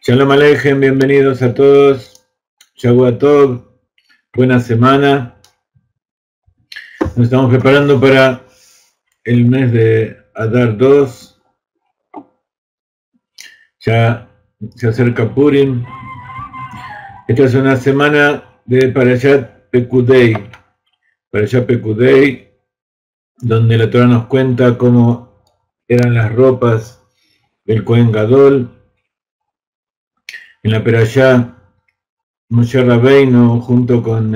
Shalom Aleichem, bienvenidos a todos. Shavua Tov, buena semana. Nos estamos preparando para el mes de Adar 2. Ya se acerca Purim. Esta es una semana de Parashat Pekudei. Parashat Pekudei, donde la Torah nos cuenta cómo eran las ropas del Kohen Gadol. En la Perashá, Moshe Rabbeinu junto con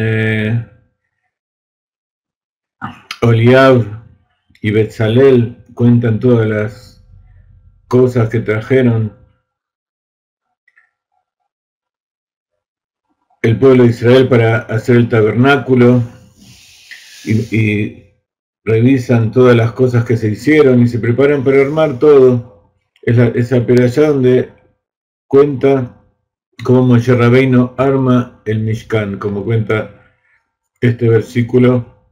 Oliab y Betzalel cuentan todas las cosas que trajeron el pueblo de Israel para hacer el tabernáculo y revisan todas las cosas que se hicieron y se preparan para armar todo. Es esa Perashá donde cuenta cómo Moshe Rabbeinu arma el Mishkan, como cuenta este versículo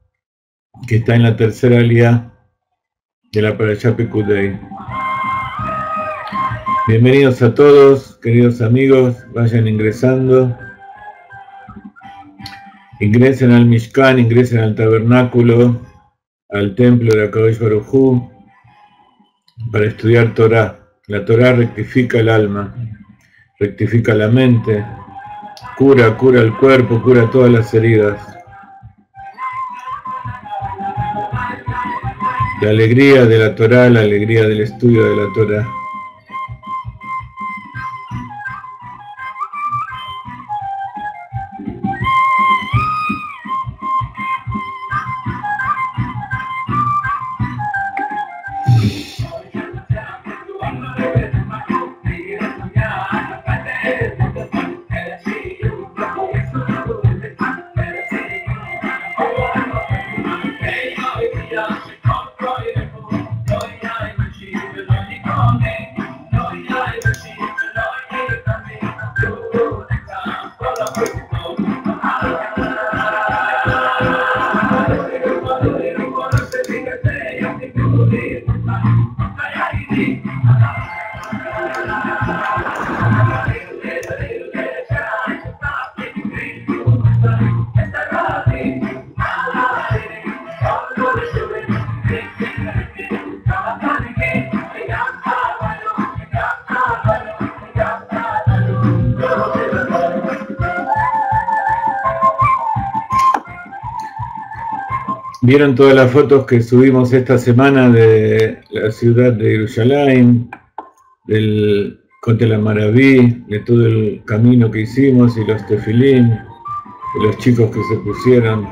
que está en la tercera aliyá de la Parashá Pekudei. Bienvenidos a todos, queridos amigos, vayan ingresando. Ingresen al Mishkan, ingresen al tabernáculo, al templo de Akadosh Baruj Hu, para estudiar Torah. La Torah rectifica el alma, rectifica la mente, cura el cuerpo, cura todas las heridas. La alegría de la Torah, la alegría del estudio de la Torah. Vieron todas las fotos que subimos esta semana de la ciudad de Jerusalén, del Kotel Maraví, de todo el camino que hicimos y los tefilín, de los chicos que se pusieron.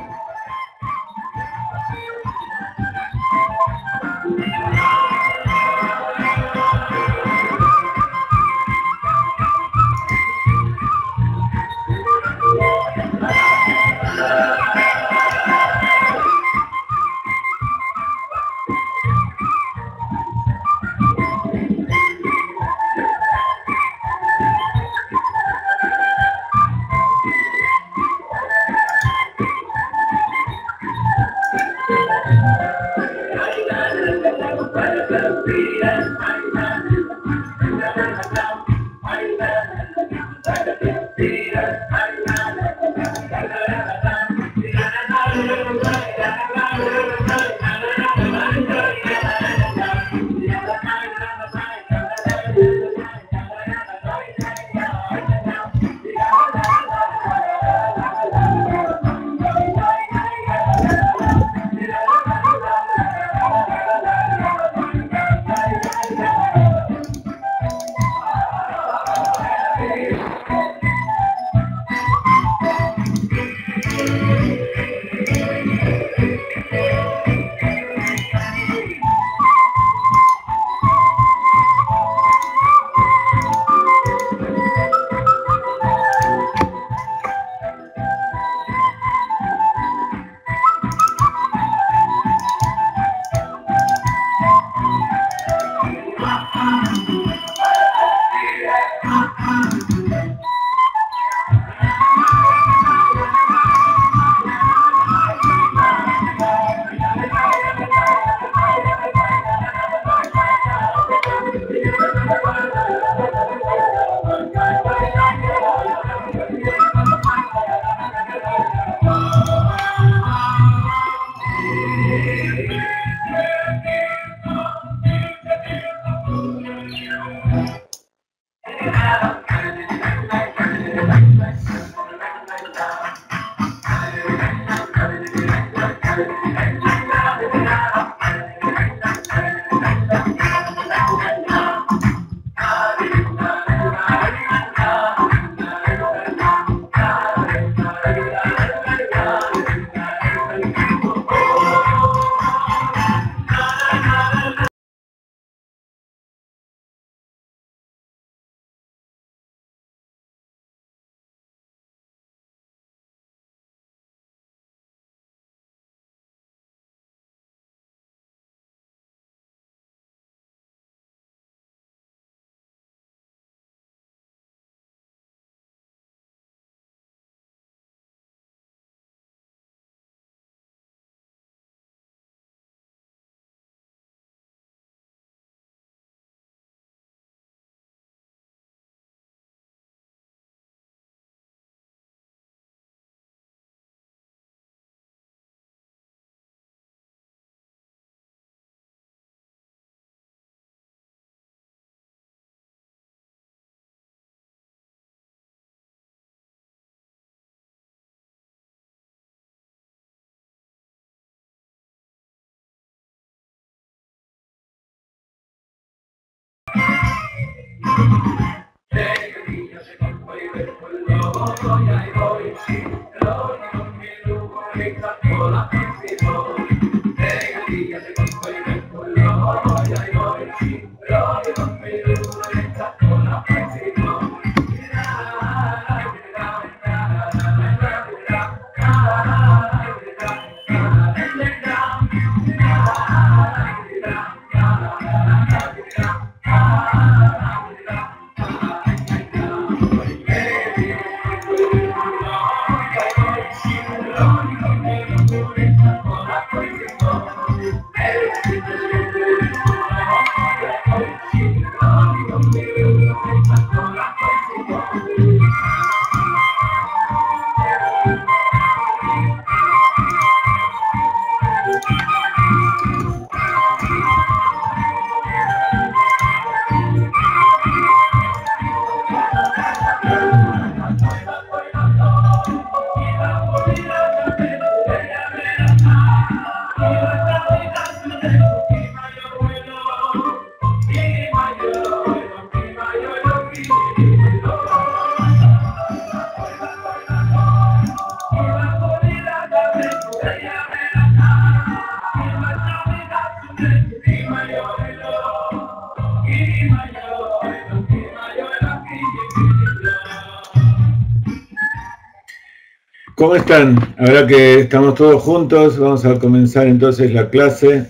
¿Cómo están? Ahora que estamos todos juntos, vamos a comenzar entonces la clase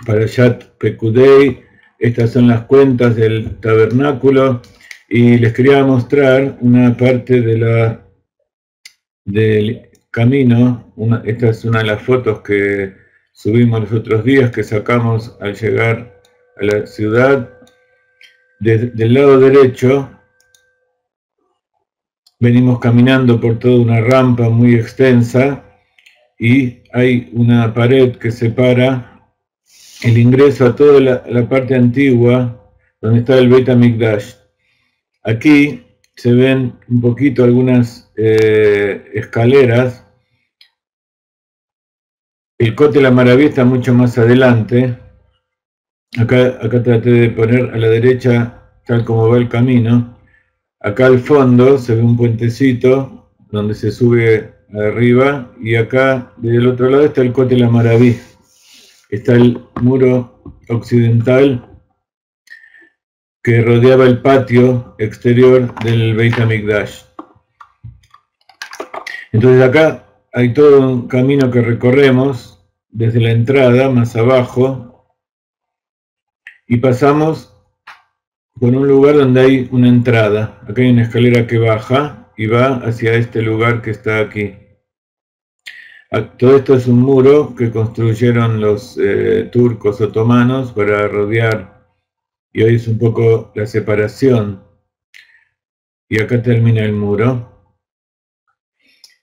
para Parashat Pekudei. Estas son las cuentas del tabernáculo y les quería mostrar una parte del camino. Esta es una de las fotos que subimos los otros días, que sacamos al llegar a la ciudad. Del lado derecho venimos caminando por toda una rampa muy extensa y hay una pared que separa el ingreso a toda la parte antigua donde está el Beit HaMikdash. Aquí se ven un poquito algunas escaleras. El Kotel HaMaraví está mucho más adelante. Acá traté de poner a la derecha tal como va el camino. Acá al fondo se ve un puentecito donde se sube arriba y acá del otro lado está el Kotel HaMaraví. Está el muro occidental que rodeaba el patio exterior del Beit HaMikdash. Entonces acá hay todo un camino que recorremos desde la entrada más abajo y pasamos por un lugar donde hay una entrada. Acá hay una escalera que baja y va hacia este lugar que está aquí. Todo esto es un muro que construyeron los turcos otomanos para rodear, y hoy es un poco la separación. Y acá termina el muro.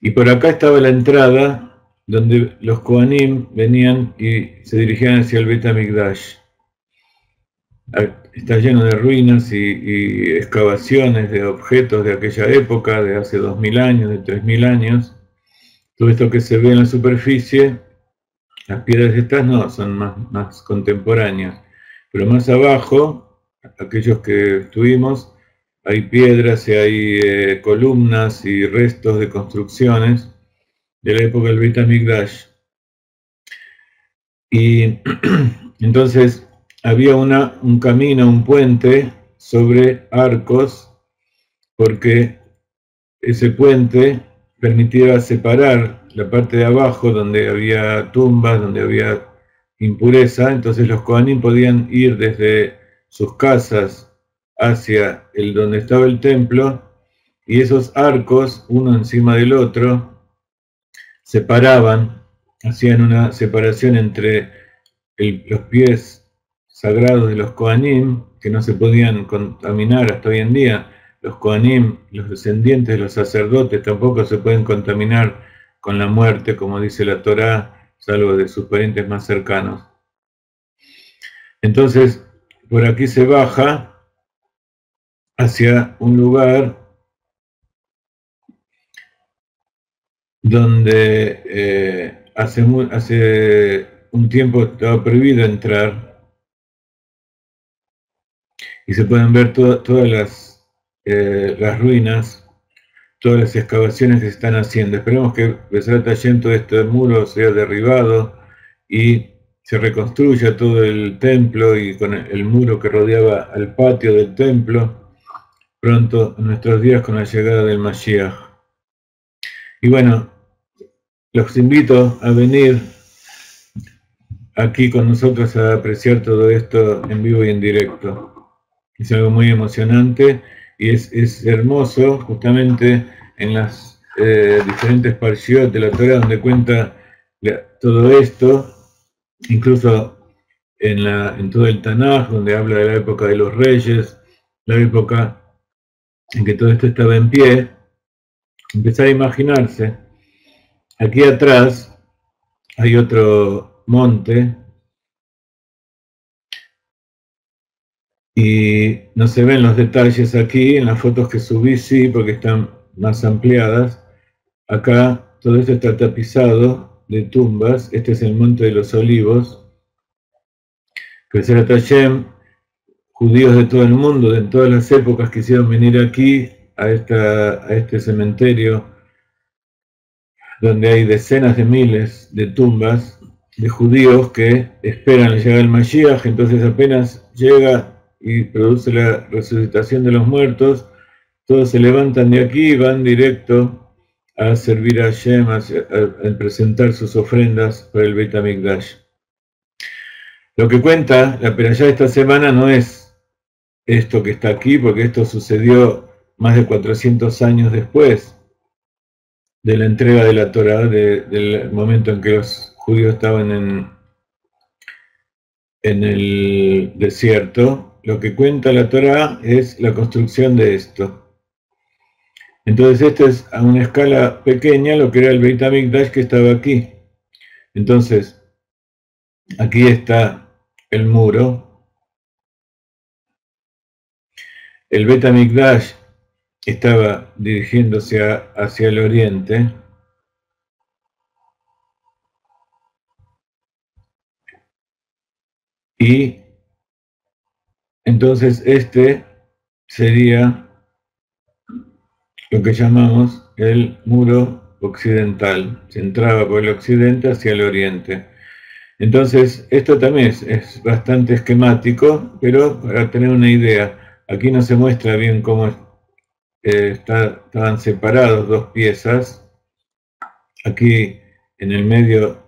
Y por acá estaba la entrada donde los Kohanim venían y se dirigían hacia el Beit HaMikdash. Está lleno de ruinas y excavaciones de objetos de aquella época, de hace 2000 años, de 3000 años. Todo esto que se ve en la superficie, las piedras estas no, son más contemporáneas. Pero más abajo, aquellos que estuvimos, hay piedras y hay columnas y restos de construcciones de la época del Beit HaMikdash. Y entonces había un camino, un puente sobre arcos, porque ese puente permitía separar la parte de abajo donde había tumbas, donde había impureza. Entonces los Kohanim podían ir desde sus casas hacia donde estaba el templo, y esos arcos, uno encima del otro, separaban, hacían una separación entre los pies sagrados de los Kohanim, que no se podían contaminar hasta hoy en día. Los Kohanim, los descendientes de los sacerdotes, tampoco se pueden contaminar con la muerte, como dice la Torá, salvo de sus parientes más cercanos. Entonces, por aquí se baja hacia un lugar donde hace un tiempo estaba prohibido entrar, y se pueden ver todas las ruinas, todas las excavaciones que se están haciendo. Esperemos que Bezrat Hashem todo este muro sea derribado y se reconstruya todo el templo y con el muro que rodeaba al patio del templo pronto en nuestros días con la llegada del Mashiach. Y bueno, los invito a venir aquí con nosotros a apreciar todo esto en vivo y en directo. Es algo muy emocionante y es hermoso justamente en las diferentes parshiot de la Torah donde cuenta todo esto, incluso en todo el Tanaj, donde habla de la época de los reyes, la época en que todo esto estaba en pie. Empezar a imaginarse, aquí atrás hay otro monte y no se ven los detalles aquí, en las fotos que subí sí, porque están más ampliadas. Acá todo esto está tapizado de tumbas, este es el Monte de los Olivos. Bezrat Hashem, judíos de todo el mundo, de todas las épocas, quisieron venir aquí, a este cementerio, donde hay decenas de miles de tumbas de judíos que esperan la llegada del Mashiach. Entonces apenas llega y produce la resucitación de los muertos, todos se levantan de aquí y van directo a servir a Hashem, a presentar sus ofrendas para el Beit HaMikdash. Lo que cuenta la perashá de esta semana no es esto que está aquí, porque esto sucedió más de 400 años después de la entrega de la Torá, del momento en que los judíos estaban en el desierto. Lo que cuenta la Torá es la construcción de esto. Entonces esto es a una escala pequeña lo que era el Beit HaMikdash que estaba aquí. Entonces, aquí está el muro. El Beit HaMikdash estaba dirigiéndose hacia el oriente. Y entonces este sería lo que llamamos el muro occidental. Se entraba por el occidente hacia el oriente. Entonces, esto también es bastante esquemático, pero para tener una idea, aquí no se muestra bien cómo estaban separados dos piezas. Aquí en el medio,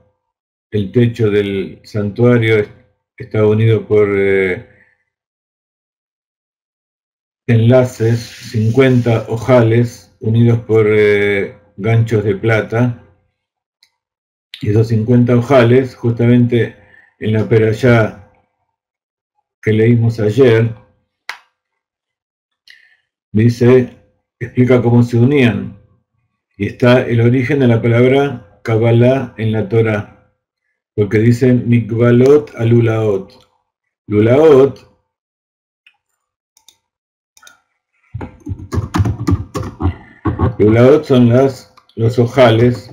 el techo del santuario está unido por enlaces, 50 ojales unidos por ganchos de plata. Y esos 50 ojales, justamente en la perashá que leímos ayer, explica cómo se unían. Y está el origen de la palabra Kabbalah en la Torah, porque dice Mikbalot alulaot. Lulaot son los ojales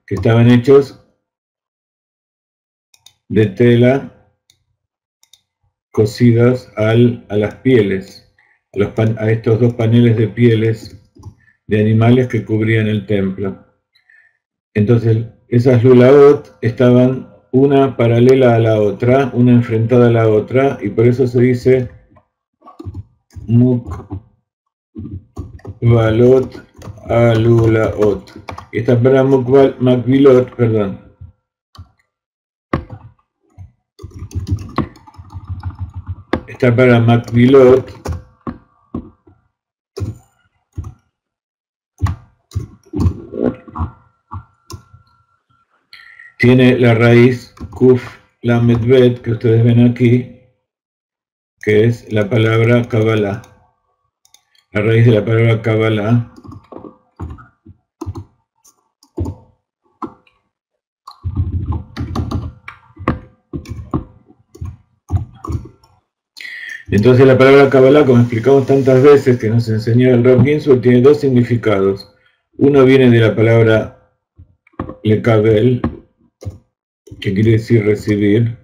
que estaban hechos de tela cosidas a las pieles, a estos dos paneles de pieles de animales que cubrían el templo. Entonces, esas lulaot estaban una paralela a la otra, una enfrentada a la otra, y por eso se dice Mukbalot alulaot. Esta para Makbilot, perdón. Esta para Makbilot tiene la raíz Kuf Lamed Bet, que ustedes ven aquí, que es la palabra Kabbalah. La raíz de la palabra Kabbalah entonces la palabra Kabbalah, como explicamos tantas veces que nos enseñó el Rav Ginsburg, tiene dos significados. Uno viene de la palabra Lekabel, que quiere decir recibir.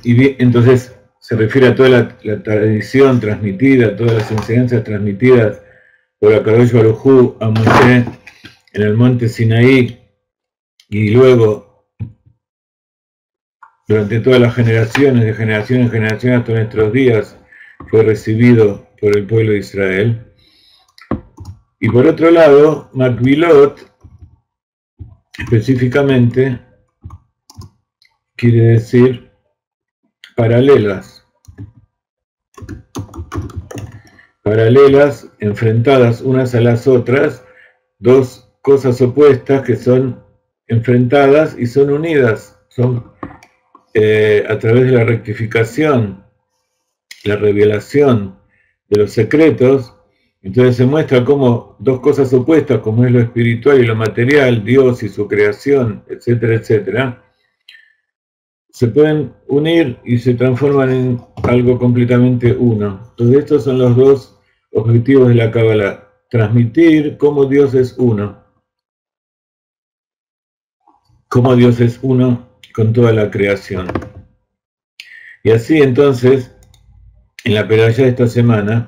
Y entonces se refiere a toda la tradición transmitida, todas las enseñanzas transmitidas por Akadosh Baruj Hu a Moshe en el monte Sinaí, y luego durante todas las generaciones, de generación en generación hasta nuestros días, fue recibido por el pueblo de Israel. Y por otro lado, Makbilot, específicamente, quiere decir paralelas, enfrentadas unas a las otras, dos cosas opuestas que son enfrentadas y son unidas, son a través de la rectificación, la revelación de los secretos. Entonces se muestra cómo dos cosas opuestas, como es lo espiritual y lo material, Dios y su creación, etcétera, etcétera, se pueden unir y se transforman en algo completamente uno. Entonces estos son los dos objetivos de la Kabbalah: transmitir cómo Dios es uno, cómo Dios es uno con toda la creación. Y así entonces, en la perashá de esta semana,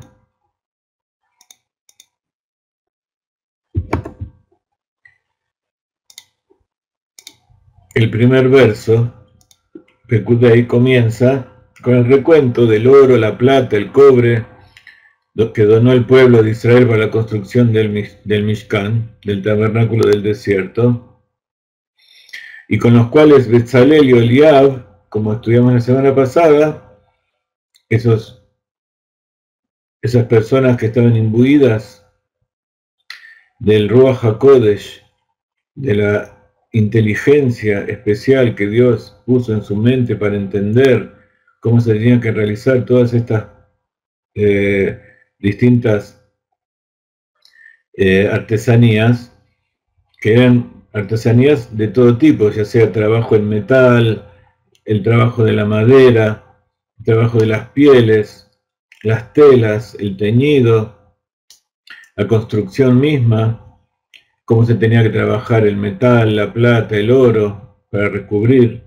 el primer verso, Pekudei, comienza con el recuento del oro, la plata, el cobre, lo que donó el pueblo de Israel para la construcción del Mishkan, del tabernáculo del desierto, y con los cuales Betzalel y Oliab, como estudiamos la semana pasada, esas personas que estaban imbuidas del Ruach HaKodesh, de la inteligencia especial que Dios puso en su mente para entender cómo se tenían que realizar todas estas distintas artesanías, que eran artesanías de todo tipo, ya sea trabajo en metal, el trabajo de la madera, el trabajo de las pieles, las telas, el teñido, la construcción misma, cómo se tenía que trabajar el metal, la plata, el oro, para recubrir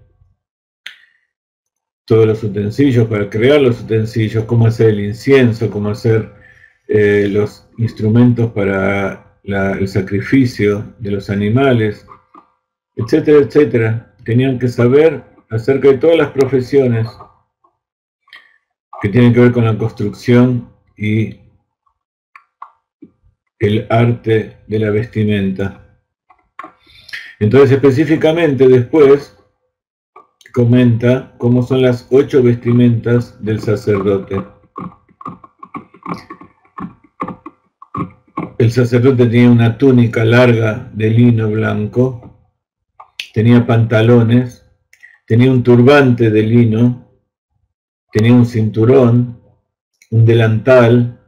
todos los utensilios, para crear los utensilios, cómo hacer el incienso, cómo hacer los instrumentos para el sacrificio de los animales, etcétera, etcétera. Tenían que saber acerca de todas las profesiones que tienen que ver con la construcción y el arte de la vestimenta. Entonces, específicamente después comenta cómo son las 8 vestimentas del sacerdote. El sacerdote tenía una túnica larga de lino blanco, tenía pantalones, tenía un turbante de lino, tenía un cinturón, un delantal,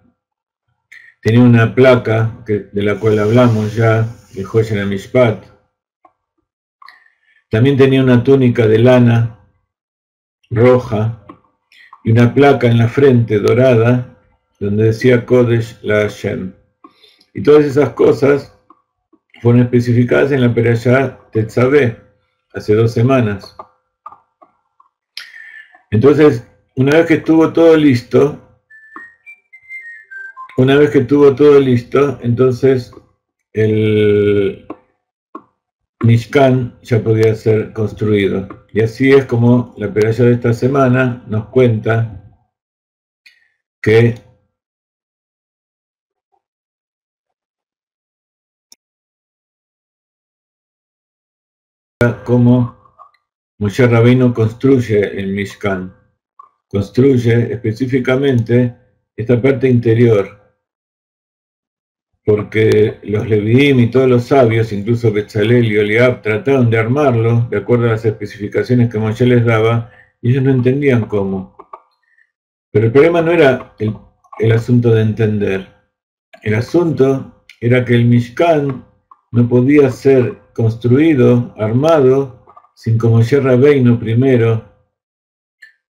tenía una placa de la cual hablamos ya, de Joshua Mishpat. También tenía una túnica de lana roja y una placa en la frente dorada donde decía Kodesh la Hashem. Y todas esas cosas fueron especificadas en la Perashá Tetzaveh hace 2 semanas. Entonces, una vez que estuvo todo listo, entonces el Mishkan ya podía ser construido. Y así es como la perashá de esta semana nos cuenta que cómo Moshe Rabbeinu construye el Mishkan. Construye específicamente esta parte interior, porque los Leviim y todos los sabios, incluso Betzalel y Oliab, trataron de armarlo de acuerdo a las especificaciones que Moshe les daba, y ellos no entendían cómo. Pero el problema no era el asunto de entender. El asunto era que el Mishkan no podía ser construido, armado, sin que Moshe Rabbeinu primero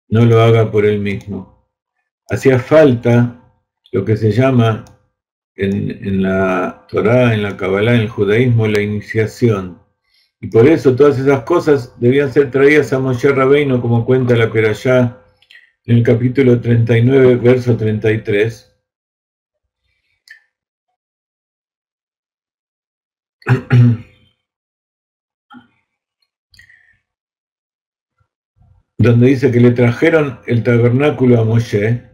no lo haga por él mismo. Hacía falta lo que se llama en la Torá, en la Kabbalah, en el judaísmo, la iniciación. Y por eso todas esas cosas debían ser traídas a Moshe Rabbeinu, como cuenta la Perashá en el capítulo 39, verso 33. Donde dice que le trajeron el tabernáculo a Moshe.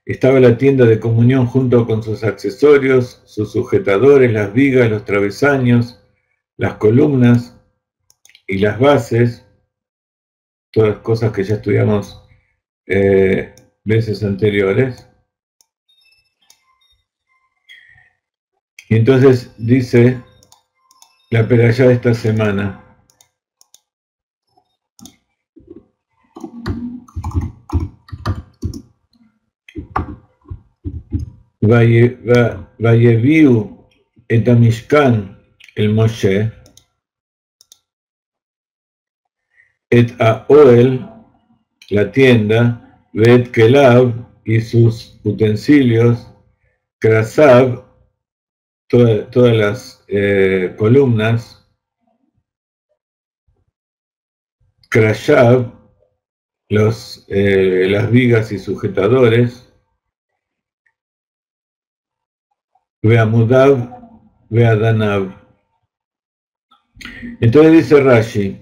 Estaba la tienda de comunión junto con sus accesorios, sus sujetadores, las vigas, los travesaños, las columnas y las bases, todas cosas que ya estudiamos veces anteriores. Y entonces dice la perashá de esta semana: Vayeviu et Mishkan el Moshe, et a Oel, la tienda, Vet Kelav y sus utensilios, Krasav, todas las columnas, Krashav, las vigas y sujetadores, Veamudav, Veadanav. Entonces dice Rashi: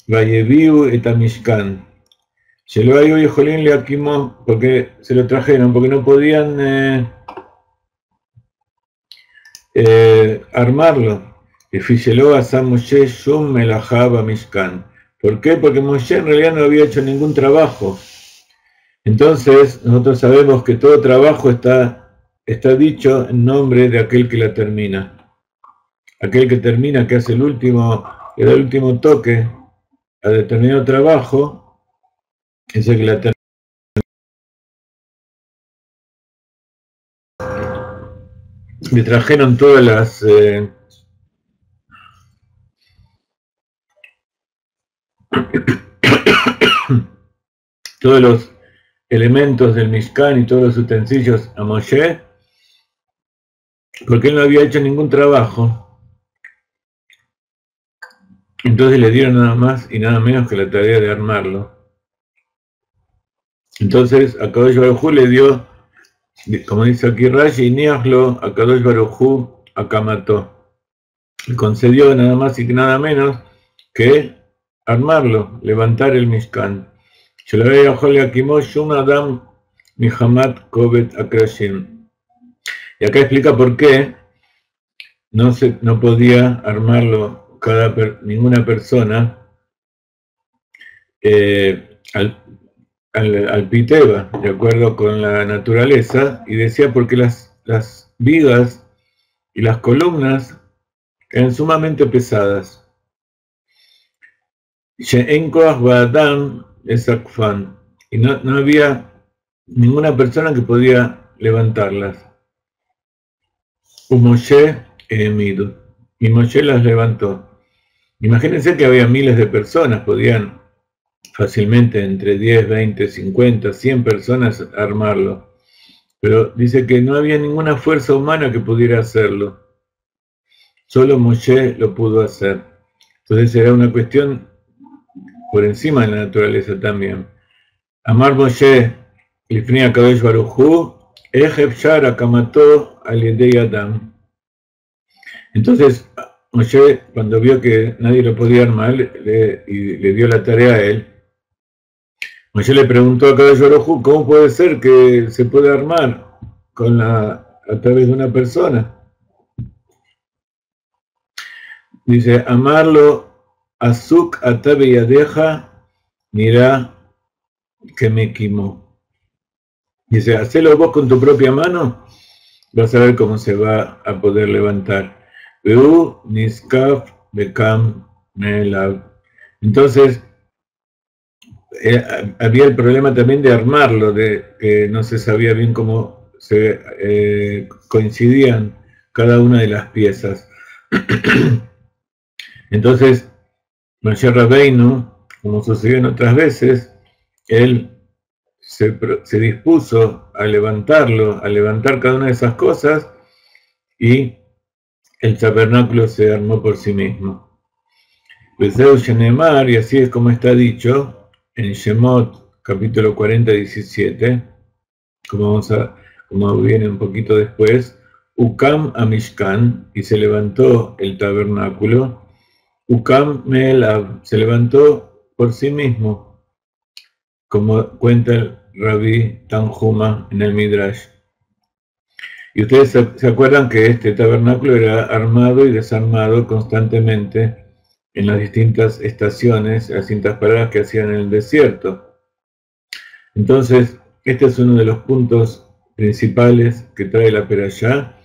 Vayeviu et Mishkan. Sheloayu y Jolín le Akimo, porque se lo trajeron, porque no podían armarlo. Y Fisheló a San Moshe Shum Melahaba Mishkan. ¿Por qué? Porque Moshe en realidad no había hecho ningún trabajo. Entonces, nosotros sabemos que todo trabajo está dicho en nombre de aquel que la termina. Aquel que termina, que hace le da el último toque a determinado trabajo, es el que la termina. Me trajeron todas las todos los elementos del Mishkan y todos los utensilios a Moshe, porque él no había hecho ningún trabajo. Entonces le dieron nada más y nada menos que la tarea de armarlo. Entonces a Kadosh Baruj Hu le dio, como dice aquí Rashi, Niachlo a Kadosh Baruj Hu Akamato. Le concedió nada más y nada menos que armarlo, levantar el Mishkan. Y acá explica por qué no podía armarlo ninguna persona al piteba, de acuerdo con la naturaleza, y decía porque las vigas y las columnas eran sumamente pesadas. She'en koach ba'adam esakfan, y no había ninguna persona que podía levantarlas. Moshe emidu, y Moshe las levantó. Imagínense que había miles de personas, podían fácilmente entre 10, 20, 50, 100 personas armarlo. Pero dice que no había ninguna fuerza humana que pudiera hacerlo. Solo Moshe lo pudo hacer. Entonces era una cuestión por encima de la naturaleza también. Amar Moshe Lifnei HaKadosh Baruj Hu, Ech Efshar Akamato Al Yedei Adam. Entonces Moshe, cuando vio que nadie lo podía armar y le dio la tarea a él, Moshe le preguntó a Kadosh Baruj Hu: ¿cómo puede ser que se pueda armar a través de una persona? Dice: amarlo azuk atabe yadeja mira que me quimó. Dice: hacelo vos con tu propia mano, vas a ver cómo se va a poder levantar. Veu niskaf bekam melav. Entonces había el problema también de armarlo, de que no se sabía bien cómo se coincidían cada una de las piezas. Entonces Moshe Rabbeinu, como sucedió en otras veces, él se dispuso a levantarlo, a levantar cada una de esas cosas, y el tabernáculo se armó por sí mismo. Bezeu Shenemar, y así es como está dicho en Shemot, capítulo 40, 17, como viene un poquito después, Ukam Amishkan, y se levantó el tabernáculo, Ukam Me'elav, se levantó por sí mismo, como cuenta el Rabí Tanjuma en el Midrash. Y ustedes se acuerdan que este tabernáculo era armado y desarmado constantemente en las distintas estaciones, las distintas paradas que hacían en el desierto. Entonces, este es uno de los puntos principales que trae la Perashá,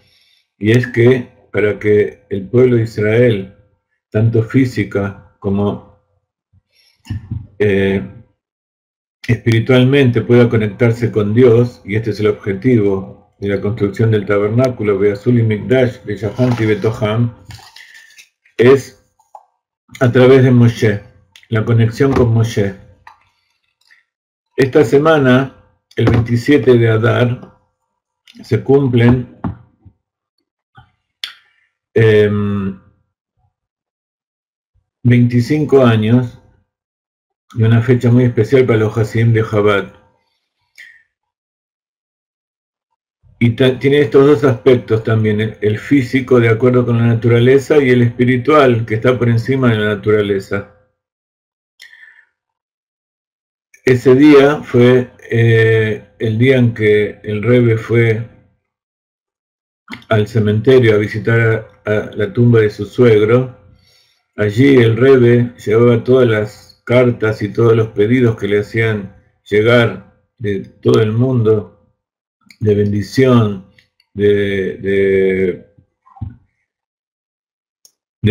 y es que para que el pueblo de Israel, tanto física como espiritualmente, pueda conectarse con Dios, y este es el objetivo de la construcción del tabernáculo, Beazul y Mikdash, Beyahanti y Betoham, es a través de Moshe, la conexión con Moshe. Esta semana, el 27 de Adar, se cumplen 25 años de una fecha muy especial para los Hasidim de Chabad. Y tiene estos dos aspectos también, el físico de acuerdo con la naturaleza y el espiritual que está por encima de la naturaleza. Ese día fue el día en que el Rebbe fue al cementerio a visitar a la tumba de su suegro. Allí el Rebbe llevaba todas las cartas y todos los pedidos que le hacían llegar de todo el mundo, de bendición, de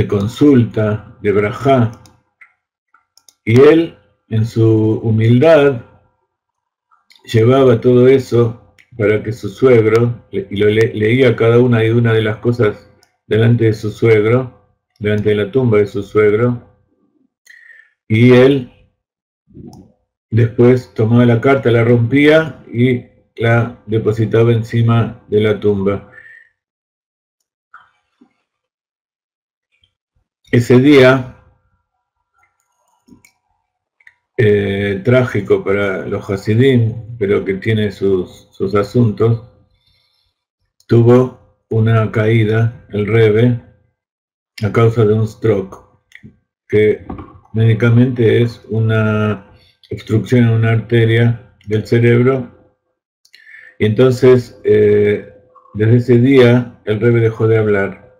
consulta, de brajá. Y él, en su humildad, llevaba todo eso para que su suegro, y lo leía cada una y una de las cosas delante de su suegro, delante de la tumba de su suegro, y él después tomaba la carta, la rompía y la depositaba encima de la tumba. Ese día, trágico para los Hasidim, pero que tiene sus asuntos, tuvo una caída, el Rebbe, a causa de un stroke, que médicamente es una obstrucción en una arteria del cerebro, y entonces desde ese día el Rebbe dejó de hablar.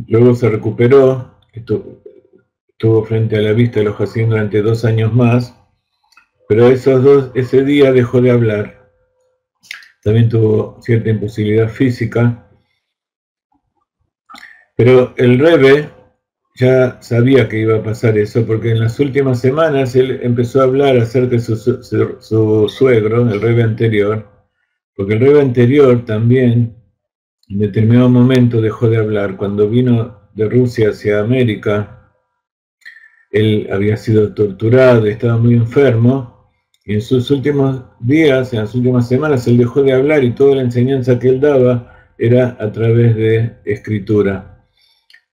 Luego se recuperó, estuvo frente a la vista de los Hasidim durante 2 años más, pero ese día dejó de hablar. También tuvo cierta imposibilidad física, pero el Rebbe ya sabía que iba a pasar eso, porque en las últimas semanas él empezó a hablar acerca de su suegro, el Rebbe anterior, porque el Rebbe anterior también en determinado momento dejó de hablar. Cuando vino de Rusia hacia América, él había sido torturado, estaba muy enfermo, y en sus últimos días, en las últimas semanas, él dejó de hablar, y toda la enseñanza que él daba era a través de escritura.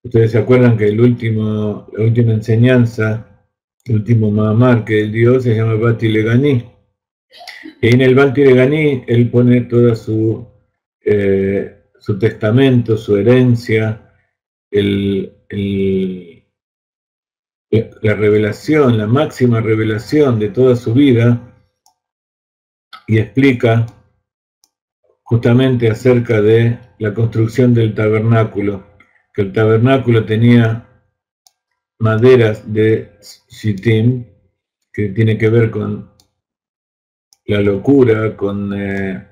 Ustedes se acuerdan que la última enseñanza, el último Mahamar que él dio se llama Bati Legani. Y en el Bati Legani él pone toda su testamento, su herencia, la revelación, la máxima revelación de toda su vida, y explica justamente acerca de la construcción del tabernáculo, que el tabernáculo tenía maderas de shittim, que tiene que ver con la locura, con la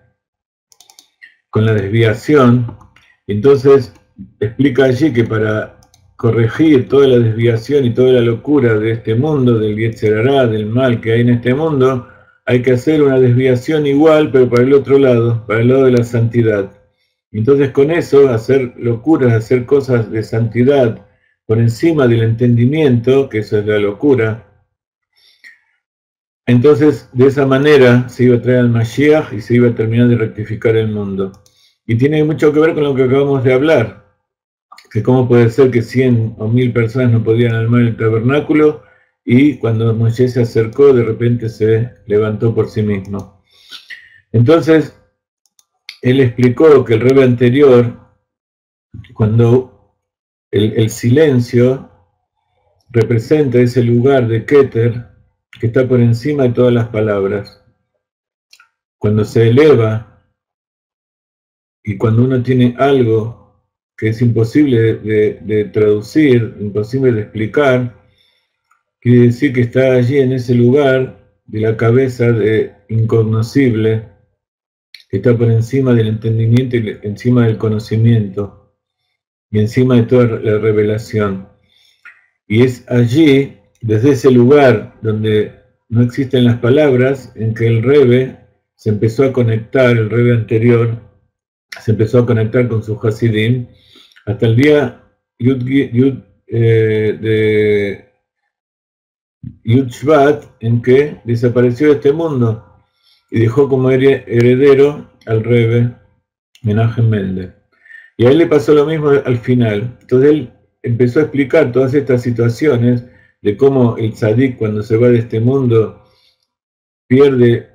desviación. Entonces explica allí que para corregir toda la desviación y toda la locura de este mundo, del Yetzer Hará, del mal que hay en este mundo, hay que hacer una desviación igual, pero para el otro lado, para el lado de la santidad. Entonces con eso, hacer locuras, hacer cosas de santidad por encima del entendimiento, que eso es la locura, entonces de esa manera se iba a traer al Mashiach y se iba a terminar de rectificar el mundo. Y tiene mucho que ver con lo que acabamos de hablar, que cómo puede ser que 100 o 1000 personas no podían armar el tabernáculo, y cuando Moshe se acercó, de repente se levantó por sí mismo. Entonces, él explicó que el Rebbe anterior, cuando el silencio representa ese lugar de Keter que está por encima de todas las palabras. Cuando se eleva y cuando uno tiene algo que es imposible de traducir, imposible de explicar, quiere decir que está allí en ese lugar de la cabeza de incognoscible, que está por encima del entendimiento y encima del conocimiento y encima de toda la revelación. Y es allí, desde ese lugar donde no existen las palabras, en que el Rebbe se empezó a conectar, el Rebbe anterior, se empezó a conectar con su Hasidim, hasta el día de Yud Shvat, en que desapareció de este mundo y dejó como heredero al Rebbe Menachem Mendel. Y a él le pasó lo mismo al final. Entonces él empezó a explicar todas estas situaciones de cómo el tzadik, cuando se va de este mundo, pierde,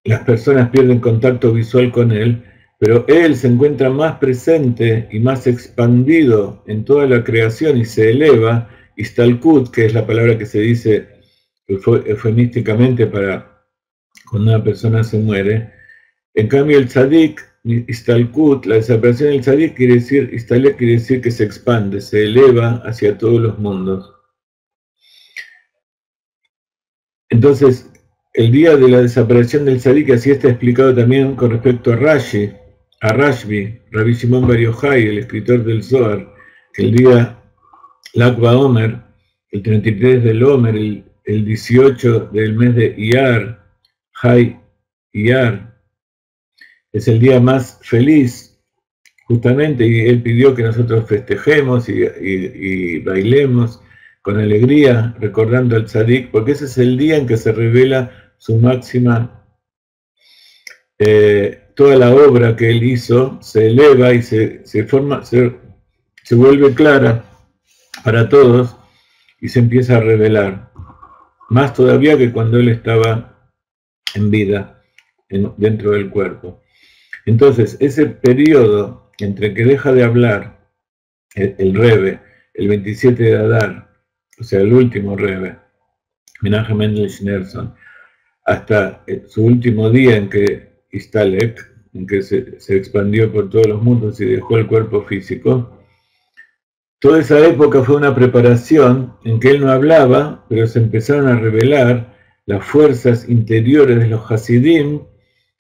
las personas pierden contacto visual con él, pero él se encuentra más presente y más expandido en toda la creación y se eleva, istalkut, que es la palabra que se dice eufemísticamente para cuando una persona se muere. En cambio el tzadik, istalkut, la desaparición del tzadik quiere decir que se expande, se eleva hacia todos los mundos. Entonces, el día de la desaparición del tzadik, así está explicado también con respecto a Rashbi, Rabbi Shimon Bar Yochai, el escritor del Zohar, que el día Lag BaOmer, el 33 del Omer, el 18 del mes de Iyar, Hay Iyar, es el día más feliz, justamente, y él pidió que nosotros festejemos y bailemos con alegría, recordando al tzadik, porque ese es el día en que se revela su máxima, toda la obra que él hizo se eleva y se vuelve clara para todos y se empieza a revelar, más todavía que cuando él estaba en vida, dentro del cuerpo. Entonces, ese periodo entre que deja de hablar el Rebbe, el 27 de Adar, o sea, el último Rebbe, Menachem Mendel Schneerson, hasta su último día en que Istalek, en que se expandió por todos los mundos y dejó el cuerpo físico, toda esa época fue una preparación en que él no hablaba, pero se empezaron a revelar las fuerzas interiores de los Hasidim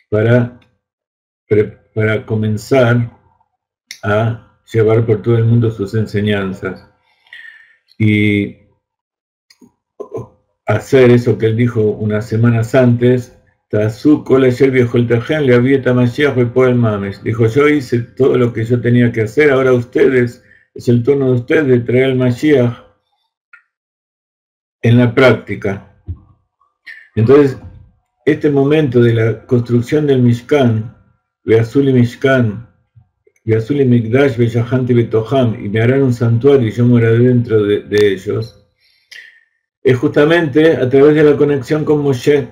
para comenzar a llevar por todo el mundo sus enseñanzas y hacer eso que él dijo unas semanas antes. Dijo, yo hice todo lo que yo tenía que hacer, ahora ustedes, es el turno de ustedes de traer el Mashiach en la práctica. Entonces, este momento de la construcción del Mishkan, Veazuli Mishkan, Veazuli Mikdash, Veyahanti Betoham, y me harán un santuario y yo moraré dentro de ellos, es justamente a través de la conexión con Moshe.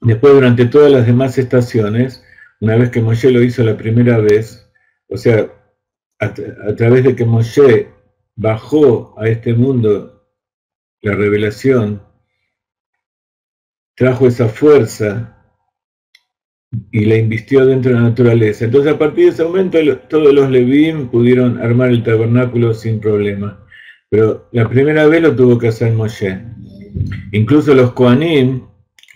Después, durante todas las demás estaciones, una vez que Moshe lo hizo la primera vez, o sea, a través de que Moshe bajó a este mundo la revelación, trajo esa fuerza y la invistió dentro de la naturaleza. Entonces, a partir de ese momento, todos los Levíim pudieron armar el tabernáculo sin problema. Pero la primera vez lo tuvo que hacer Moshe. Incluso los Kohanim,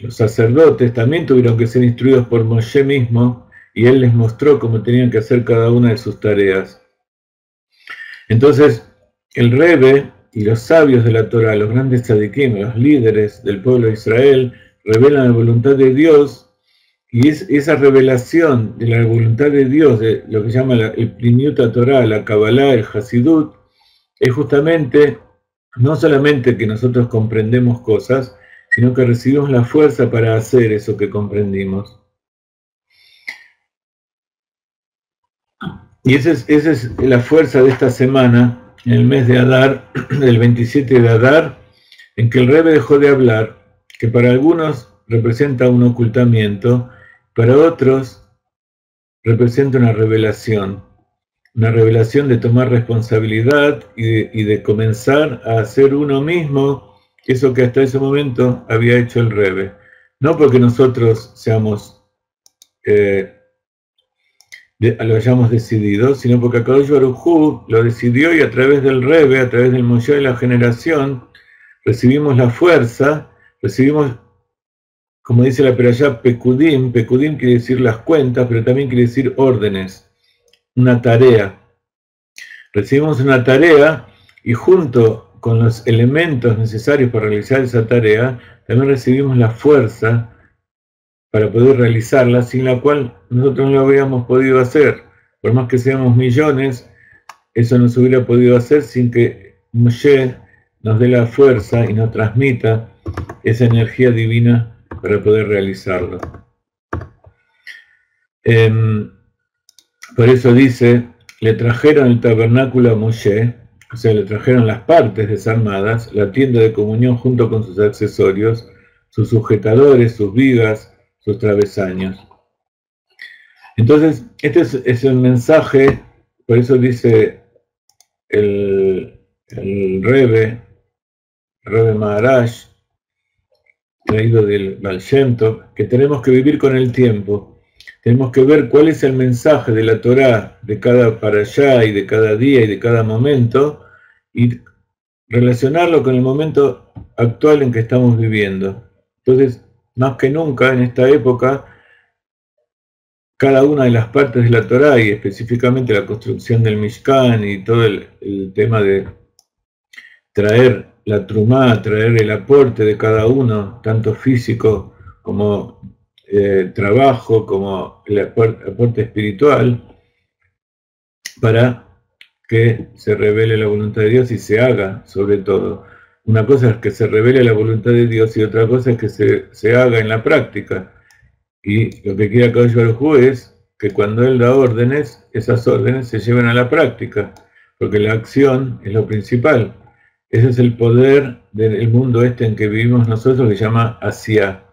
los sacerdotes, también tuvieron que ser instruidos por Moshe mismo, y él les mostró cómo tenían que hacer cada una de sus tareas. Entonces, el Rebbe y los sabios de la Torah, los grandes tzadikim, los líderes del pueblo de Israel, revelan la voluntad de Dios, y esa revelación de la voluntad de Dios, de lo que se llama el Pnimiut Torah, la Kabbalah, el Hasidut, es justamente no solamente que nosotros comprendemos cosas, sino que recibimos la fuerza para hacer eso que comprendimos. Y esa es la fuerza de esta semana, en el mes de Adar, del 27 de Adar, en que el Rebbe dejó de hablar, que para algunos representa un ocultamiento, para otros representa una revelación de tomar responsabilidad y de comenzar a hacer uno mismo eso que hasta ese momento había hecho el Rebbe. No porque nosotros seamos lo hayamos decidido, sino porque Akadosh Baruj Hu lo decidió y a través del Rebbe, a través del Moshe de la generación, recibimos la fuerza, recibimos, como dice la Perashá, Pekudim. Pekudim quiere decir las cuentas, pero también quiere decir órdenes, una tarea. Recibimos una tarea y junto con los elementos necesarios para realizar esa tarea, también recibimos la fuerza para poder realizarla, sin la cual nosotros no lo habríamos podido hacer. Por más que seamos millones, eso no se hubiera podido hacer sin que Moshe nos dé la fuerza y nos transmita esa energía divina para poder realizarlo. Por eso dice, le trajeron el tabernáculo a Moshe, o sea, le trajeron las partes desarmadas, la tienda de comunión junto con sus accesorios, sus sujetadores, sus vigas, sus travesaños. Entonces, este es el mensaje, por eso dice el Rebbe Maharaj, traído del Baal Shem Tov, que tenemos que vivir con el tiempo. Tenemos que ver cuál es el mensaje de la Torá de cada parashá y de cada día y de cada momento y relacionarlo con el momento actual en que estamos viviendo. Entonces, más que nunca en esta época, cada una de las partes de la Torá y específicamente la construcción del Mishkan y todo el tema de traer la trumá, traer el aporte de cada uno, tanto físico como trabajo, como el aporte espiritual, para que se revele la voluntad de Dios y se haga sobre todo. Una cosa es que se revele la voluntad de Dios y otra cosa es que se haga en la práctica. Y lo que quiere Akadosh Baruj Hu es que cuando Él da órdenes, esas órdenes se lleven a la práctica, porque la acción es lo principal. Ese es el poder del mundo este en que vivimos nosotros, que se llama Asiá.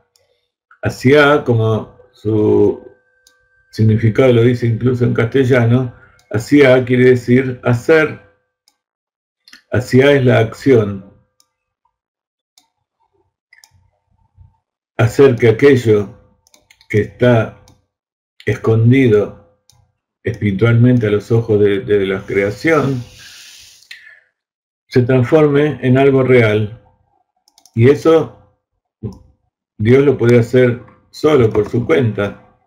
Asiá, como su significado lo dice incluso en castellano, Asiá quiere decir hacer. Asiá es la acción. Hacer que aquello que está escondido espiritualmente a los ojos de la creación se transforme en algo real. Y eso Dios lo puede hacer solo por su cuenta.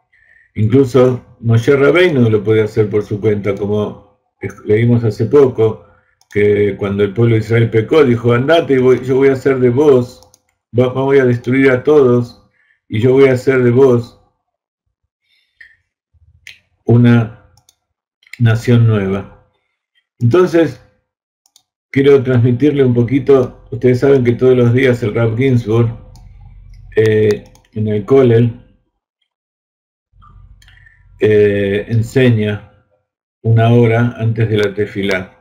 Incluso Moshe Rabbeinu lo puede hacer por su cuenta, como leímos hace poco, que cuando el pueblo de Israel pecó, dijo, andate, yo voy a hacer de vos, voy a destruir a todos, y yo voy a hacer de vos una nación nueva. Entonces, quiero transmitirle un poquito, ustedes saben que todos los días el Rav Ginsburg, en el Kollel, enseña una hora antes de la tefilá.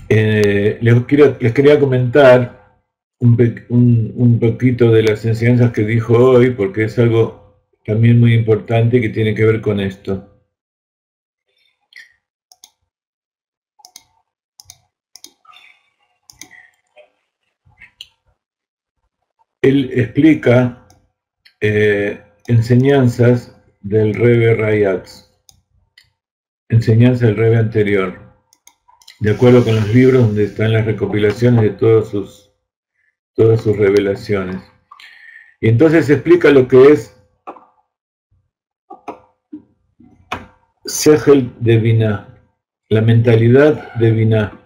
Les quería comentar un poquito de las enseñanzas que dijo hoy, porque es algo también muy importante que tiene que ver con esto. Él explica enseñanzas del Rebbe Rayatz, enseñanza del Rebbe anterior, de acuerdo con los libros donde están las recopilaciones de todas sus revelaciones. Y entonces explica lo que es Sechel de Binah, la mentalidad de Binah.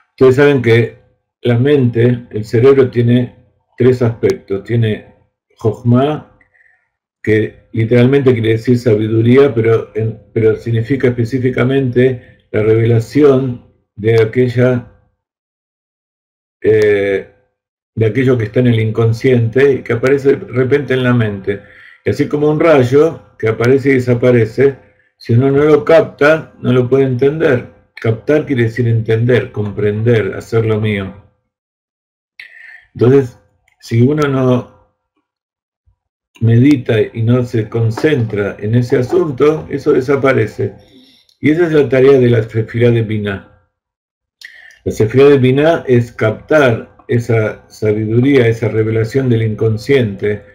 Ustedes saben que la mente, el cerebro, tiene tres aspectos. Tiene Jochma, que literalmente quiere decir sabiduría, pero significa específicamente la revelación de aquello que está en el inconsciente y que aparece de repente en la mente. Y así como un rayo que aparece y desaparece, si uno no lo capta, no lo puede entender. Captar quiere decir entender, comprender, hacer lo mío. Entonces, si uno no medita y no se concentra en ese asunto, eso desaparece. Y esa es la tarea de la Sefirá de Binah. La Sefirá de Binah es captar esa sabiduría, esa revelación del inconsciente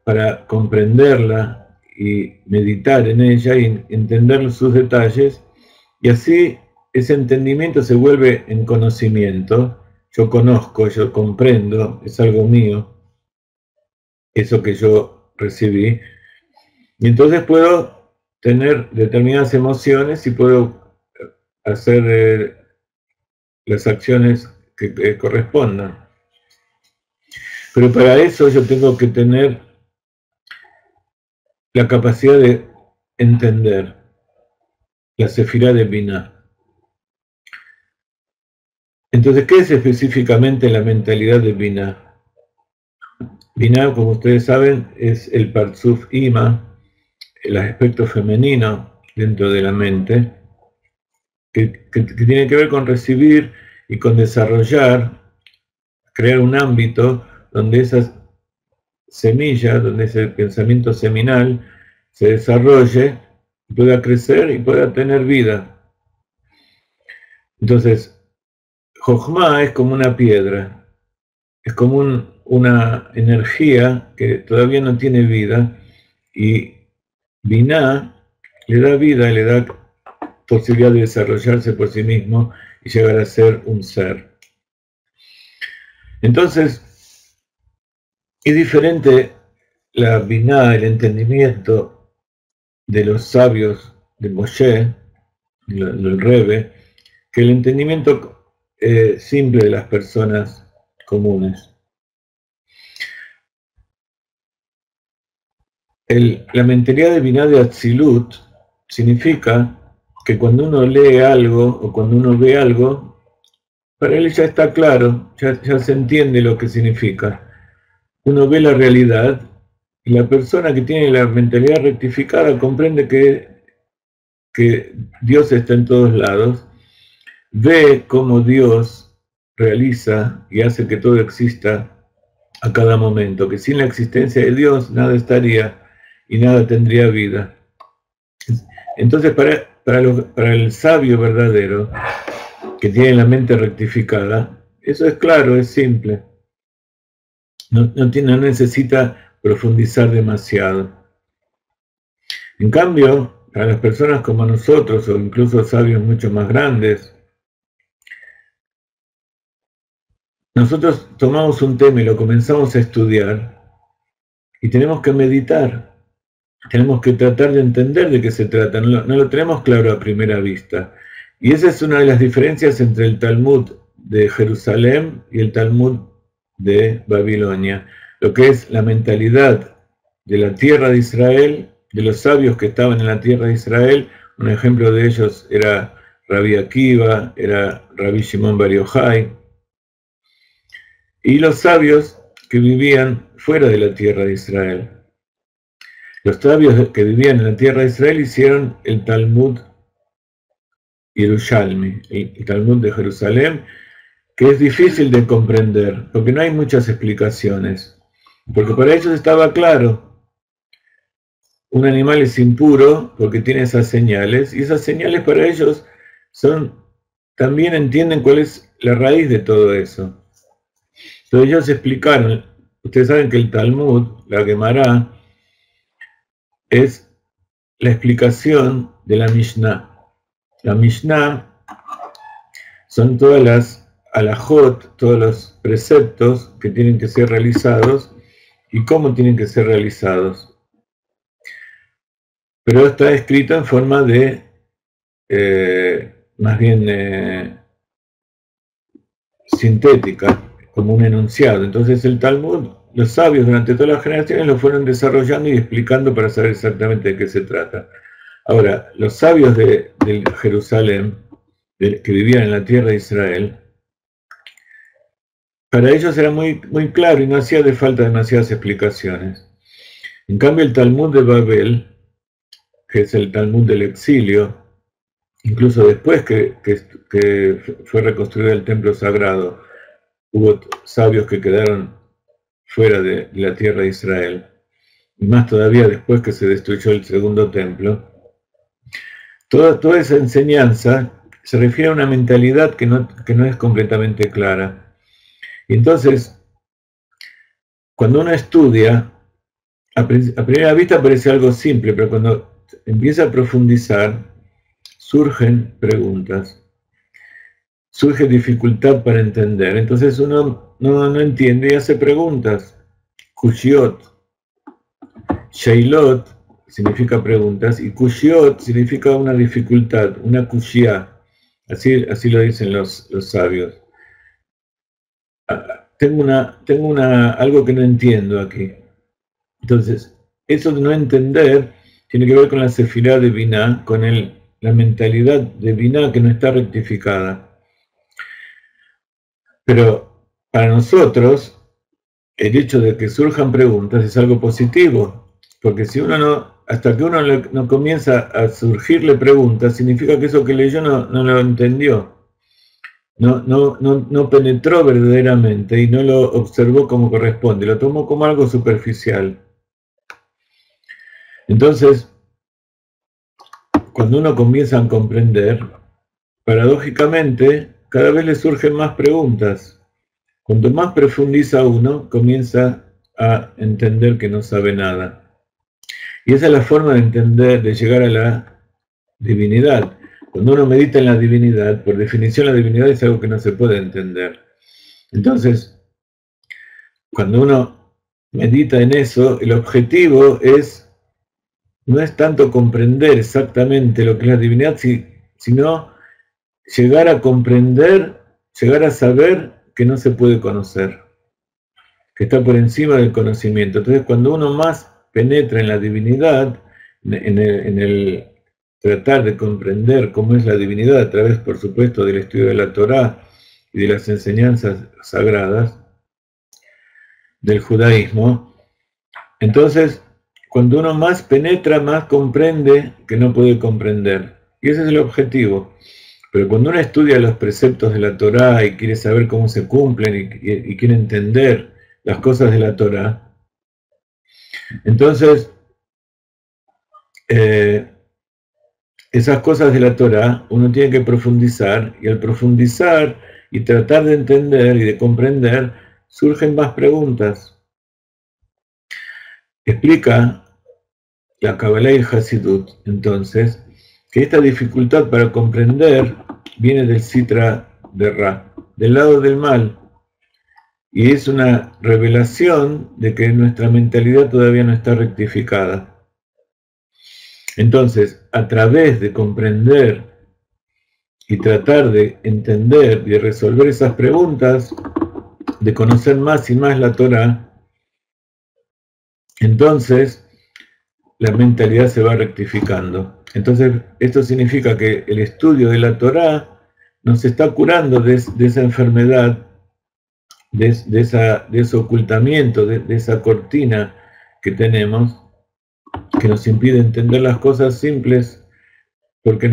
para comprenderla y meditar en ella y entender sus detalles, y así ese entendimiento se vuelve en conocimiento. Yo conozco, yo comprendo, es algo mío, eso que yo recibí, y entonces puedo tener determinadas emociones y puedo hacer las acciones que correspondan. Pero para eso yo tengo que tener la capacidad de entender la Sefirá de Binah. Entonces, ¿qué es específicamente la mentalidad de Binah? Binah, como ustedes saben, es el Parzuf Ima, el aspecto femenino dentro de la mente, que tiene que ver con recibir y con desarrollar, crear un ámbito donde esas semillas, donde ese pensamiento seminal se desarrolle, pueda crecer y pueda tener vida. Entonces, Jochma es como una piedra, es como una energía que todavía no tiene vida, y Binah le da vida, le da posibilidad de desarrollarse por sí mismo y llegar a ser un ser. Entonces, es diferente la Binah, el entendimiento de los sabios de Moshe, del Rebbe, que el entendimiento simple de las personas comunes. La mentalidad de Binah de Atzilut significa que cuando uno lee algo o cuando uno ve algo, para él ya está claro, ya se entiende lo que significa. Uno ve la realidad y la persona que tiene la mentalidad rectificada comprende que Dios está en todos lados, ve cómo Dios realiza y hace que todo exista a cada momento, que sin la existencia de Dios nada estaría y nada tendría vida. Entonces, para el sabio verdadero, que tiene la mente rectificada, eso es claro, es simple. No necesita profundizar demasiado. En cambio, para las personas como nosotros, o incluso sabios mucho más grandes, nosotros tomamos un tema y lo comenzamos a estudiar, y tenemos que meditar, tenemos que tratar de entender de qué se trata, no lo tenemos claro a primera vista. Y esa es una de las diferencias entre el Talmud de Jerusalén y el Talmud de Babilonia, lo que es la mentalidad de la tierra de Israel, de los sabios que estaban en la tierra de Israel. Un ejemplo de ellos era Rabbi Akiva, era Rabbi Shimon Bar Yochai, y los sabios que vivían fuera de la tierra de Israel. Los sabios que vivían en la tierra de Israel hicieron el Talmud Yerushalmi, el Talmud de Jerusalén, que es difícil de comprender, porque no hay muchas explicaciones. Porque para ellos estaba claro, un animal es impuro porque tiene esas señales, y esas señales para ellos también entienden cuál es la raíz de todo eso. Entonces ellos explicaron, ustedes saben que el Talmud, la Gemara, es la explicación de la Mishnah. La Mishnah son todas las alajot, todos los preceptos que tienen que ser realizados y cómo tienen que ser realizados. Pero está escrito en forma de, más bien sintética, como un enunciado. Entonces el Talmud, los sabios durante todas las generaciones lo fueron desarrollando y explicando para saber exactamente de qué se trata. Ahora, los sabios de Jerusalén que vivían en la tierra de Israel, para ellos era muy, muy claro y no hacía de falta demasiadas explicaciones. En cambio, el Talmud de Babel, que es el Talmud del exilio, incluso después que fue reconstruido el templo sagrado, hubo sabios que quedaron fuera de la tierra de Israel, y más todavía después que se destruyó el segundo templo. Toda esa enseñanza se refiere a una mentalidad que no es completamente clara. Y entonces, cuando uno estudia, a primera vista parece algo simple, pero cuando empieza a profundizar, surgen preguntas, surge dificultad para entender. Entonces uno no entiende y hace preguntas. Kushiot, Shailot significa preguntas, y Kushiot significa una dificultad, una kushia. Así lo dicen los sabios. Tengo algo que no entiendo aquí. Entonces, eso de no entender tiene que ver con la sefirá de Binah, con la mentalidad de Binah que no está rectificada. Pero para nosotros, el hecho de que surjan preguntas es algo positivo, porque si hasta que uno no comienza a surgirle preguntas, significa que eso que leyó no lo entendió, no penetró verdaderamente y no lo observó como corresponde, lo tomó como algo superficial. Entonces, cuando uno comienza a comprender, paradójicamente, cada vez le surgen más preguntas. Cuanto más profundiza uno, comienza a entender que no sabe nada. Y esa es la forma de entender, de llegar a la divinidad. Cuando uno medita en la divinidad, por definición la divinidad es algo que no se puede entender. Entonces, cuando uno medita en eso, el objetivo no es tanto comprender exactamente lo que es la divinidad, sino llegar a comprender, llegar a saber que no se puede conocer, que está por encima del conocimiento. Entonces, cuando uno más penetra en la divinidad, en el tratar de comprender cómo es la divinidad a través, por supuesto, del estudio de la Torá y de las enseñanzas sagradas del judaísmo, entonces, cuando uno más penetra, más comprende que no puede comprender. Y ese es el objetivo. Pero cuando uno estudia los preceptos de la Torá y quiere saber cómo se cumplen y quiere entender las cosas de la Torá, entonces esas cosas de la Torá uno tiene que profundizar, y al profundizar y tratar de entender y de comprender, surgen más preguntas. Explica la Kabbalah y el Hasidut, entonces, que esta dificultad para comprender viene del Sitra de Ra, del lado del mal, y es una revelación de que nuestra mentalidad todavía no está rectificada. Entonces, a través de comprender y tratar de entender y de resolver esas preguntas, de conocer más y más la Torá, entonces la mentalidad se va rectificando. Entonces, esto significa que el estudio de la Torá nos está curando de esa enfermedad, de ese ocultamiento, de esa cortina que tenemos, que nos impide entender las cosas simples, porque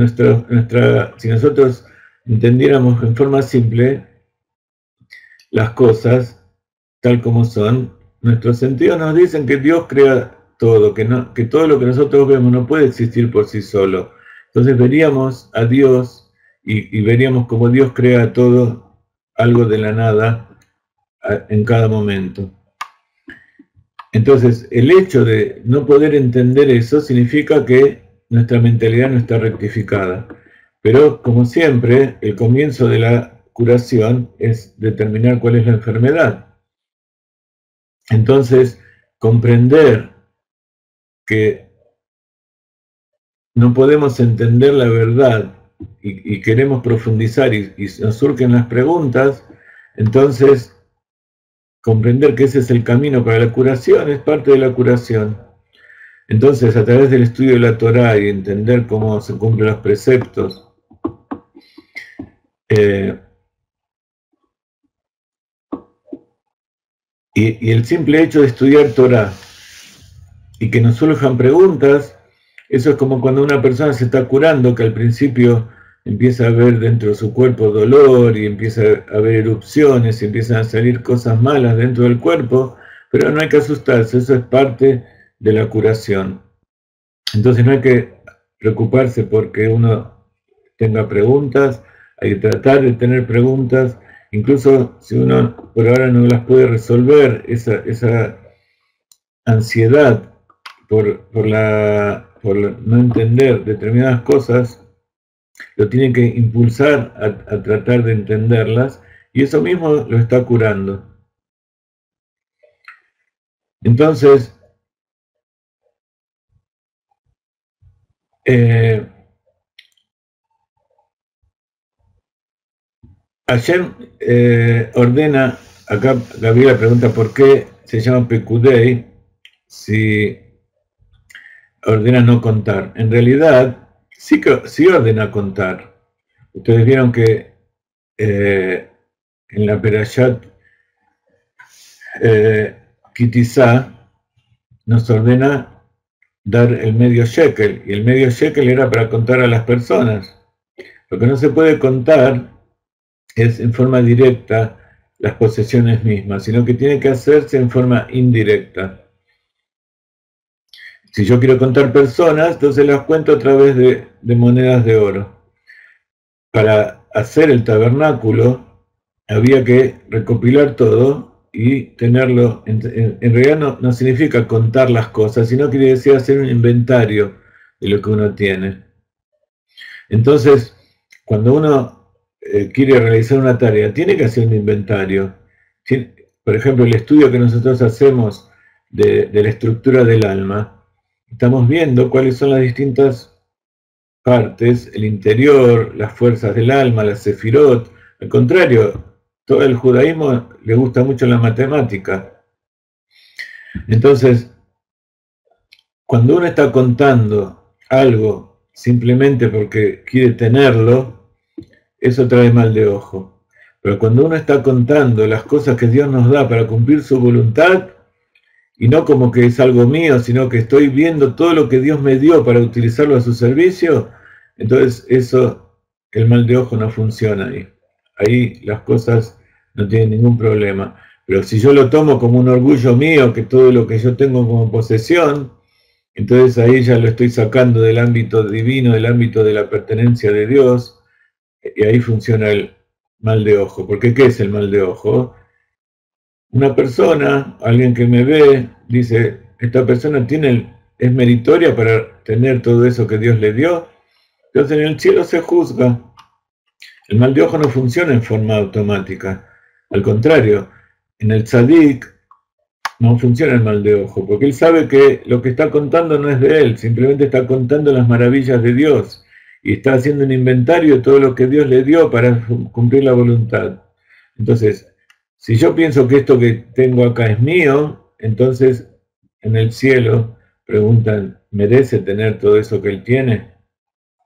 si nosotros entendiéramos en forma simple las cosas tal como son, nuestros sentidos nos dicen que Dios crea todo, que todo lo que nosotros vemos no puede existir por sí solo. Entonces veríamos a Dios y veríamos cómo Dios crea todo, algo de la nada, en cada momento. Entonces, el hecho de no poder entender eso significa que nuestra mentalidad no está rectificada. Pero, como siempre, el comienzo de la curación es determinar cuál es la enfermedad. Entonces, comprender que no podemos entender la verdad y queremos profundizar y nos surgen las preguntas, entonces comprender que ese es el camino para la curación es parte de la curación. Entonces, a través del estudio de la Torá y entender cómo se cumplen los preceptos, Y el simple hecho de estudiar Torah y que nos surjan preguntas, eso es como cuando una persona se está curando, que al principio empieza a ver dentro de su cuerpo dolor y empieza a haber erupciones y empiezan a salir cosas malas dentro del cuerpo, pero no hay que asustarse, eso es parte de la curación. Entonces no hay que preocuparse porque uno tenga preguntas, hay que tratar de tener preguntas, incluso si uno por ahora no las puede resolver, esa ansiedad por no entender determinadas cosas, lo tiene que impulsar a tratar de entenderlas, y eso mismo lo está curando. Entonces, Hashem ordena, acá Gabriela pregunta por qué se llama Pekudei, si ordena no contar. En realidad, sí ordena contar. Ustedes vieron que en la Perashat Kitizá nos ordena dar el medio shekel, y el medio shekel era para contar a las personas. Lo que no se puede contar es en forma directa las posesiones mismas, sino que tiene que hacerse en forma indirecta. Si yo quiero contar personas, entonces las cuento a través de monedas de oro. Para hacer el tabernáculo había que recopilar todo y tenerlo. En realidad no significa contar las cosas, sino quiere decir hacer un inventario de lo que uno tiene. Entonces, cuando uno quiere realizar una tarea, tiene que hacer un inventario. Por ejemplo, el estudio que nosotros hacemos de la estructura del alma, estamos viendo cuáles son las distintas partes, el interior, las fuerzas del alma, la sefirot. Al contrario, todo el judaísmo le gusta mucho la matemática. Entonces, cuando uno está contando algo simplemente porque quiere tenerlo, eso trae mal de ojo. Pero cuando uno está contando las cosas que Dios nos da para cumplir su voluntad, y no como que es algo mío, sino que estoy viendo todo lo que Dios me dio para utilizarlo a su servicio, entonces eso, el mal de ojo no funciona ahí. Ahí las cosas no tienen ningún problema. Pero si yo lo tomo como un orgullo mío, que todo lo que yo tengo como posesión, entonces ahí ya lo estoy sacando del ámbito divino, del ámbito de la pertenencia de Dios, y ahí funciona el mal de ojo. Porque ¿qué es el mal de ojo? Una persona, alguien que me ve, dice, esta persona es meritoria para tener todo eso que Dios le dio. Entonces en el cielo se juzga. El mal de ojo no funciona en forma automática. Al contrario, en el tzadik no funciona el mal de ojo, porque él sabe que lo que está contando no es de él, simplemente está contando las maravillas de Dios y está haciendo un inventario de todo lo que Dios le dio para cumplir la voluntad. Entonces, si yo pienso que esto que tengo acá es mío, entonces en el cielo preguntan, ¿merece tener todo eso que él tiene?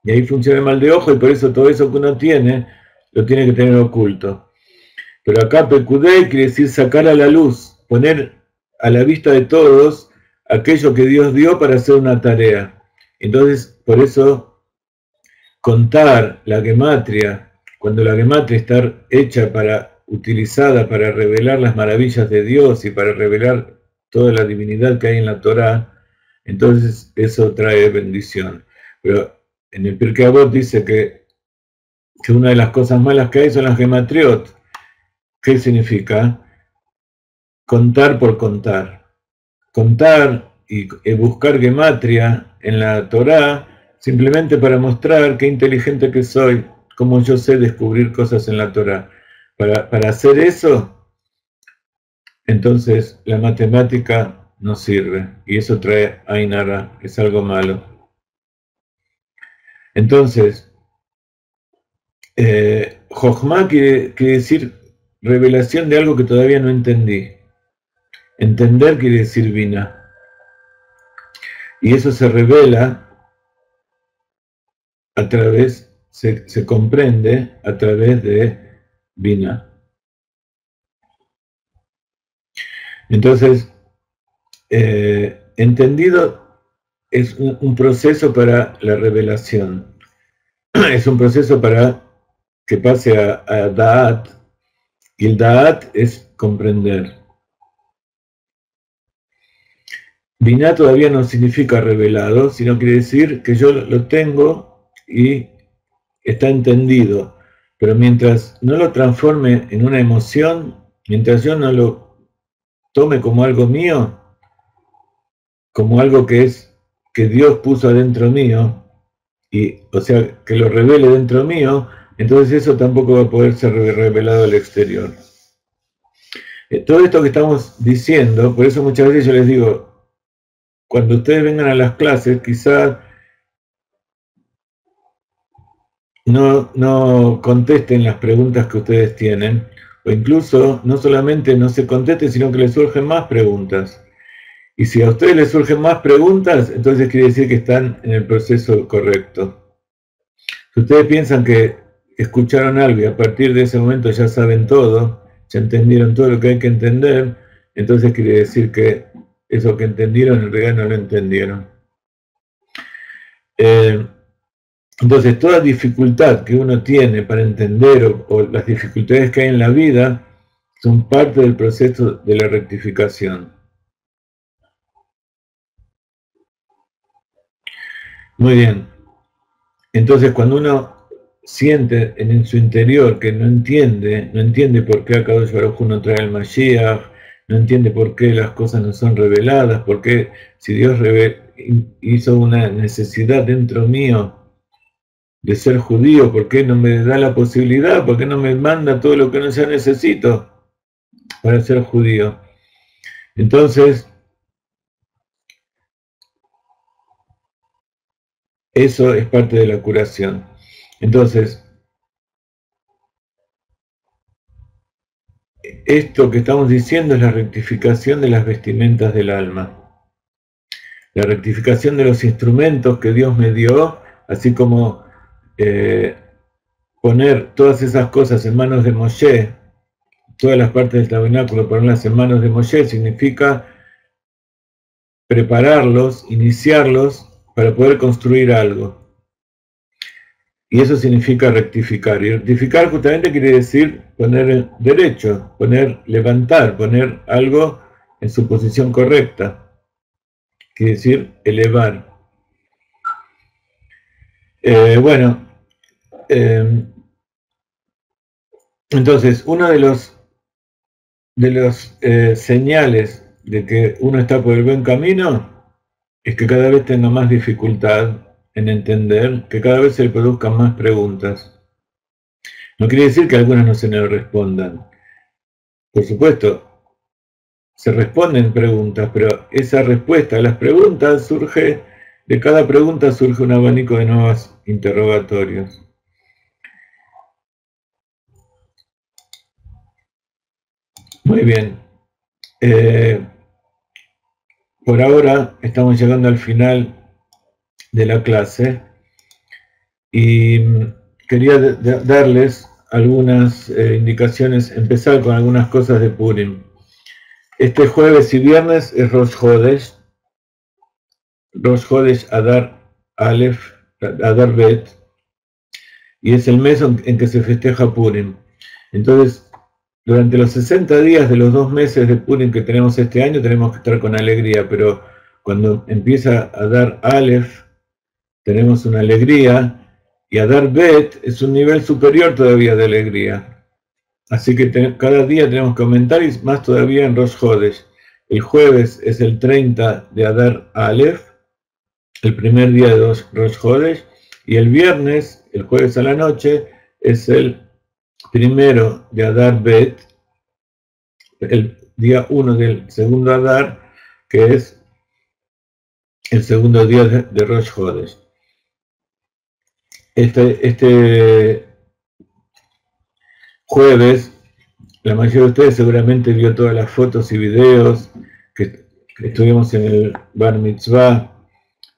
Y ahí funciona el mal de ojo, y por eso todo eso que uno tiene, lo tiene que tener oculto. Pero acá Pekudei quiere decir sacar a la luz, poner a la vista de todos aquello que Dios dio para hacer una tarea. Entonces, por eso, contar la gematria, cuando la gematria está hecha utilizada para revelar las maravillas de Dios y para revelar toda la divinidad que hay en la Torá, entonces eso trae bendición. Pero en el Pirkei Avot dice que una de las cosas malas que hay son las gematriot. ¿Qué significa? Contar por contar. Contar y buscar gematria en la Torá simplemente para mostrar qué inteligente que soy, cómo yo sé descubrir cosas en la Torá. Para hacer eso, entonces la matemática no sirve y eso trae Ainara, es algo malo. Entonces, Jochma quiere decir revelación de algo que todavía no entendí. Entender quiere decir Bina. Y eso se revela a través se comprende a través de Binah. Entonces, entendido es un proceso para la revelación. Es un proceso para que pase a Da'at, y el Da'at es comprender. Binah todavía no significa revelado, sino quiere decir que yo lo tengo y está entendido. Pero mientras no lo transforme en una emoción, mientras yo no lo tome como algo mío, como algo que Dios puso adentro mío, o sea, que lo revele dentro mío, entonces eso tampoco va a poder ser revelado al exterior. Todo esto que estamos diciendo, por eso muchas veces yo les digo, cuando ustedes vengan a las clases, quizás no contesten las preguntas que ustedes tienen, o incluso no solamente no se contesten, sino que les surgen más preguntas. Y si a ustedes les surgen más preguntas, entonces quiere decir que están en el proceso correcto. Si ustedes piensan que escucharon algo y a partir de ese momento ya saben todo, ya entendieron todo lo que hay que entender, entonces quiere decir que eso que entendieron en realidad no lo entendieron. Entonces toda dificultad que uno tiene para entender o las dificultades que hay en la vida son parte del proceso de la rectificación. Muy bien. Entonces cuando uno siente en su interior que no entiende por qué Akadosh Baruj Hu no trae el Mashiach, no entiende por qué las cosas no son reveladas, por qué si Dios hizo una necesidad dentro mío de ser judío, ¿por qué no me da la posibilidad? ¿Por qué no me manda todo lo que no yo necesito para ser judío? Entonces, eso es parte de la curación. Entonces, esto que estamos diciendo es la rectificación de las vestimentas del alma. La rectificación de los instrumentos que Dios me dio, así como poner todas esas cosas en manos de Moshe, todas las partes del tabernáculo, ponerlas en manos de Moshe, significa prepararlos, iniciarlos para poder construir algo. Y eso significa rectificar. Y rectificar justamente quiere decir poner derecho, levantar, poner algo en su posición correcta. Quiere decir elevar. Entonces, uno de los señales de que uno está por el buen camino es que cada vez tenga más dificultad en entender, que cada vez se le produzcan más preguntas. No quiere decir que algunas no se le respondan. Por supuesto, se responden preguntas, pero esa respuesta a las preguntas de cada pregunta surge un abanico de nuevos interrogatorios. Muy bien. Por ahora estamos llegando al final de la clase y quería darles algunas indicaciones, empezar con algunas cosas de Purim. Este jueves y viernes es Rosh Chodesh Adar Aleph, Adar Bet, y es el mes en que se festeja Purim. Entonces, durante los 60 días de los 2 meses de Purim que tenemos este año, tenemos que estar con alegría, pero cuando empieza a dar Aleph, tenemos una alegría, y a dar Bet es un nivel superior todavía de alegría. Así que cada día tenemos que aumentar, y más todavía en Rosh Chodesh. El jueves es el 30 de Adar Aleph, el primer día de Rosh Chodesh, y el viernes, el jueves a la noche, es el primero de Adar Bet, el día 1 del segundo Adar, que es el segundo día de Rosh Chodesh. Este jueves, la mayoría de ustedes seguramente vio todas las fotos y videos que estuvimos en el Bar Mitzvah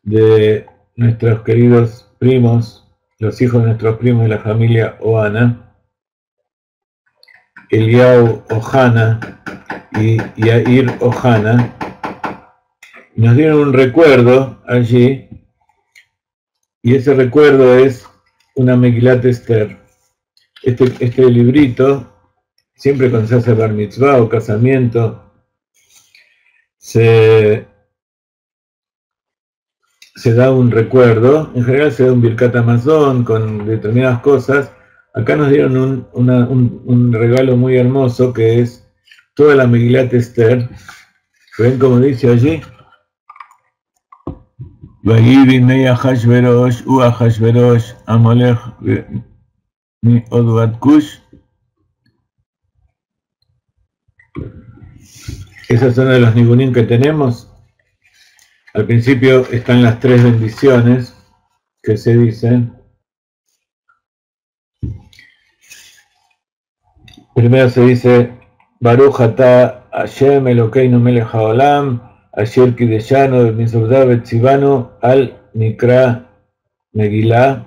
de nuestros queridos primos, los hijos de nuestros primos de la familia Oana, Eliau Ohana y Yair Ohana, nos dieron un recuerdo allí, y ese recuerdo es una Megilat Esther. Este librito, siempre cuando se hace bar mitzvah o casamiento, se da un recuerdo. En general se da un Birkat Hamazon con determinadas cosas. Acá nos dieron un regalo muy hermoso, que es toda la Megilat Esther. ¿Ven cómo dice allí? Vayiri mei Ahashverosh u Ahashverosh Amalech mi Odvat Kush. Esos son de los nigunim que tenemos. Al principio están las 3 bendiciones que se dicen. Primero se dice Baruch ata Hashem Elokeinu melech haolam asher kideshanu b'mizvah v'tzivanu al mikra Megillah.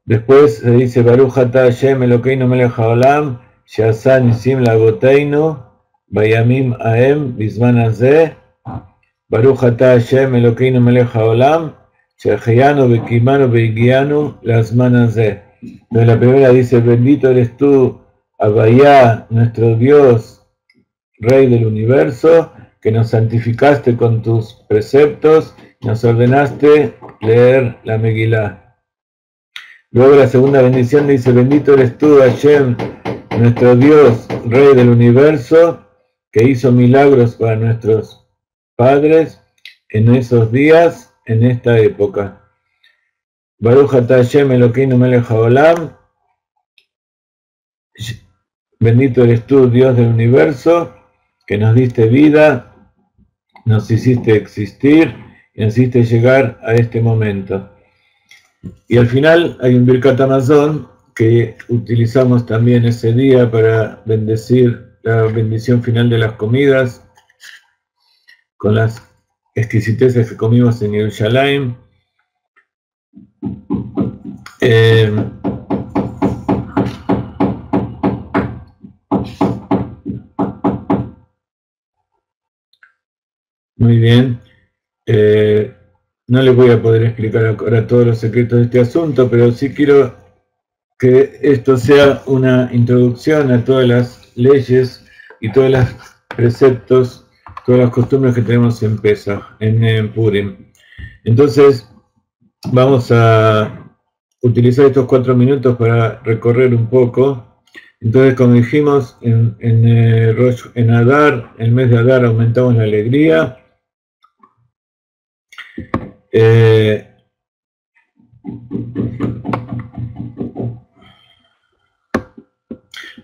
Después se dice Baruch ata Hashem Elokeinu melech haolam she'asa nisim la'avoteinu bayamim haem bizman hazeh. Baruch ata Hashem Elokeinu melech haolam she'acheyanu v'kimanu v'higianu lazman hazeh. Entonces la primera dice, bendito eres tú, Abayá, nuestro Dios, Rey del universo, que nos santificaste con tus preceptos, nos ordenaste leer la Megilá. Luego la segunda bendición dice, bendito eres tú, Hashem, nuestro Dios, Rey del universo, que hizo milagros para nuestros padres en esos días, en esta época. Baruch ata Hashem Elokeinu melech haolam. Bendito eres tú, Dios del universo, que nos diste vida, nos hiciste existir y nos hiciste llegar a este momento. Y al final hay un Birkat Hamazon que utilizamos también ese día para bendecir la bendición final de las comidas, con las exquisiteces que comimos en Yerushalayim. Muy bien. No les voy a poder explicar ahora todos los secretos de este asunto, pero sí quiero que esto sea una introducción a todas las leyes y todos los preceptos, todas las costumbres que tenemos en Pesach, en Purim. Entonces, vamos a utilizar estos 4 minutos para recorrer un poco. Entonces, como dijimos, en Adar, el mes de Adar, aumentamos la alegría.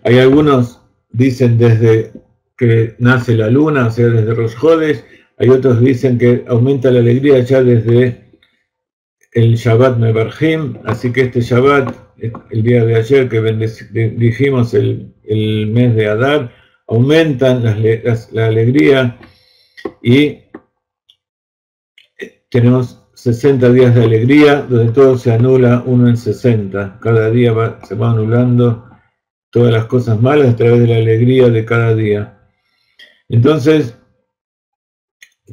Hay algunos dicen desde que nace la luna, o sea, desde Rosh Chodesh. Hay otros que dicen que aumenta la alegría ya desde el Shabbat Mevarjim. Así que este Shabbat, el día de ayer que dijimos el mes de Adar, aumentan la alegría y tenemos 60 días de alegría, donde todo se anula uno en 60. Cada día se va anulando todas las cosas malas a través de la alegría de cada día. Entonces,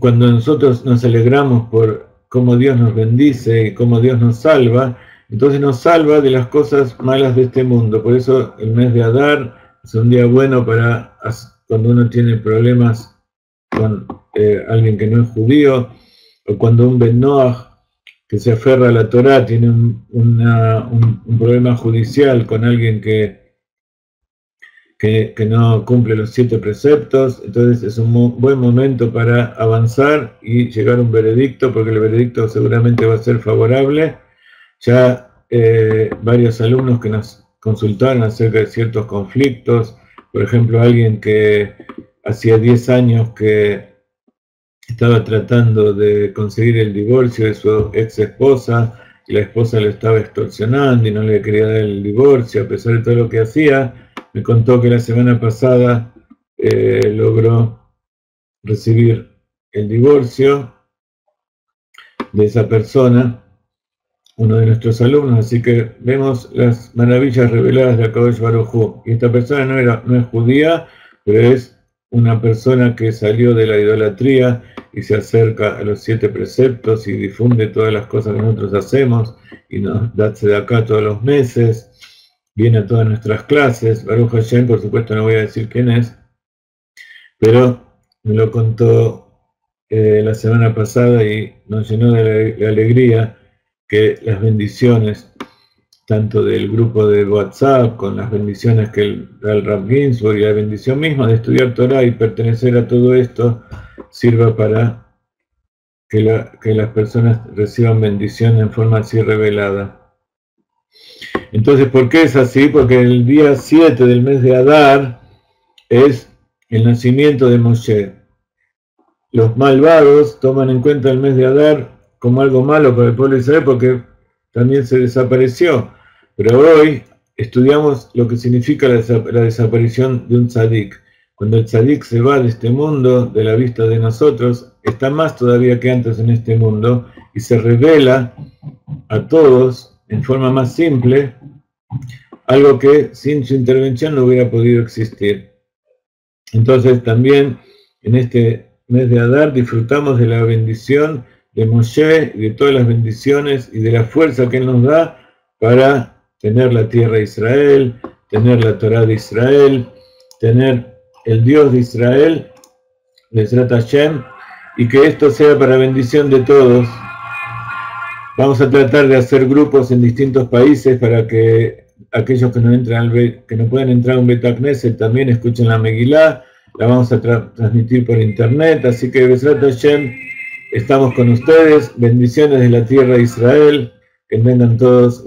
cuando nosotros nos alegramos por cómo Dios nos bendice y cómo Dios nos salva, entonces nos salva de las cosas malas de este mundo. Por eso el mes de Adar es un día bueno para cuando uno tiene problemas con alguien que no es judío, o cuando un Ben Noach que se aferra a la Torá tiene un problema judicial con alguien que no cumple los 7 preceptos. Entonces es un buen momento para avanzar y llegar a un veredicto, porque el veredicto seguramente va a ser favorable. Ya varios alumnos que nos consultaron acerca de ciertos conflictos, por ejemplo, alguien que hacía 10 años que estaba tratando de conseguir el divorcio de su ex esposa, y la esposa lo estaba extorsionando y no le quería dar el divorcio a pesar de todo lo que hacía. Me contó que la semana pasada logró recibir el divorcio de esa persona, uno de nuestros alumnos, así que vemos las maravillas reveladas de Akadosh Baruj Hu. Y esta persona no es judía, pero es una persona que salió de la idolatría y se acerca a los 7 preceptos y difunde todas las cosas que nosotros hacemos y nos da tzedakah todos los meses, viene a todas nuestras clases. Baruch Hashem, por supuesto no voy a decir quién es, pero me lo contó la semana pasada y nos llenó de la alegría que las bendiciones, tanto del grupo de WhatsApp, con las bendiciones que da el Rav Ginsburg y la bendición misma de estudiar Torah y pertenecer a todo esto, sirva para que las personas reciban bendición en forma así revelada. Entonces, ¿por qué es así? Porque el día 7 del mes de Adar es el nacimiento de Moshe. Los malvados toman en cuenta el mes de Adar como algo malo para el pueblo de Israel porque también se desapareció. Pero hoy estudiamos lo que significa la desaparición de un tzadik. Cuando el tzadik se va de este mundo, de la vista de nosotros, está más todavía que antes en este mundo y se revela a todos en forma más simple algo que sin su intervención no hubiera podido existir. Entonces también en este mes de Adar disfrutamos de la bendición de Moshe y de todas las bendiciones y de la fuerza que él nos da para tener la tierra de Israel, tener la Torah de Israel, tener el Dios de Israel, Bezrat Hashem, y que esto sea para bendición de todos. Vamos a tratar de hacer grupos en distintos países para que aquellos que no pueden entrar a un Beit Knesset también escuchen la Megilá. La vamos a transmitir por internet, así que Bezrat Hashem, estamos con ustedes. Bendiciones de la tierra de Israel, que tengan todos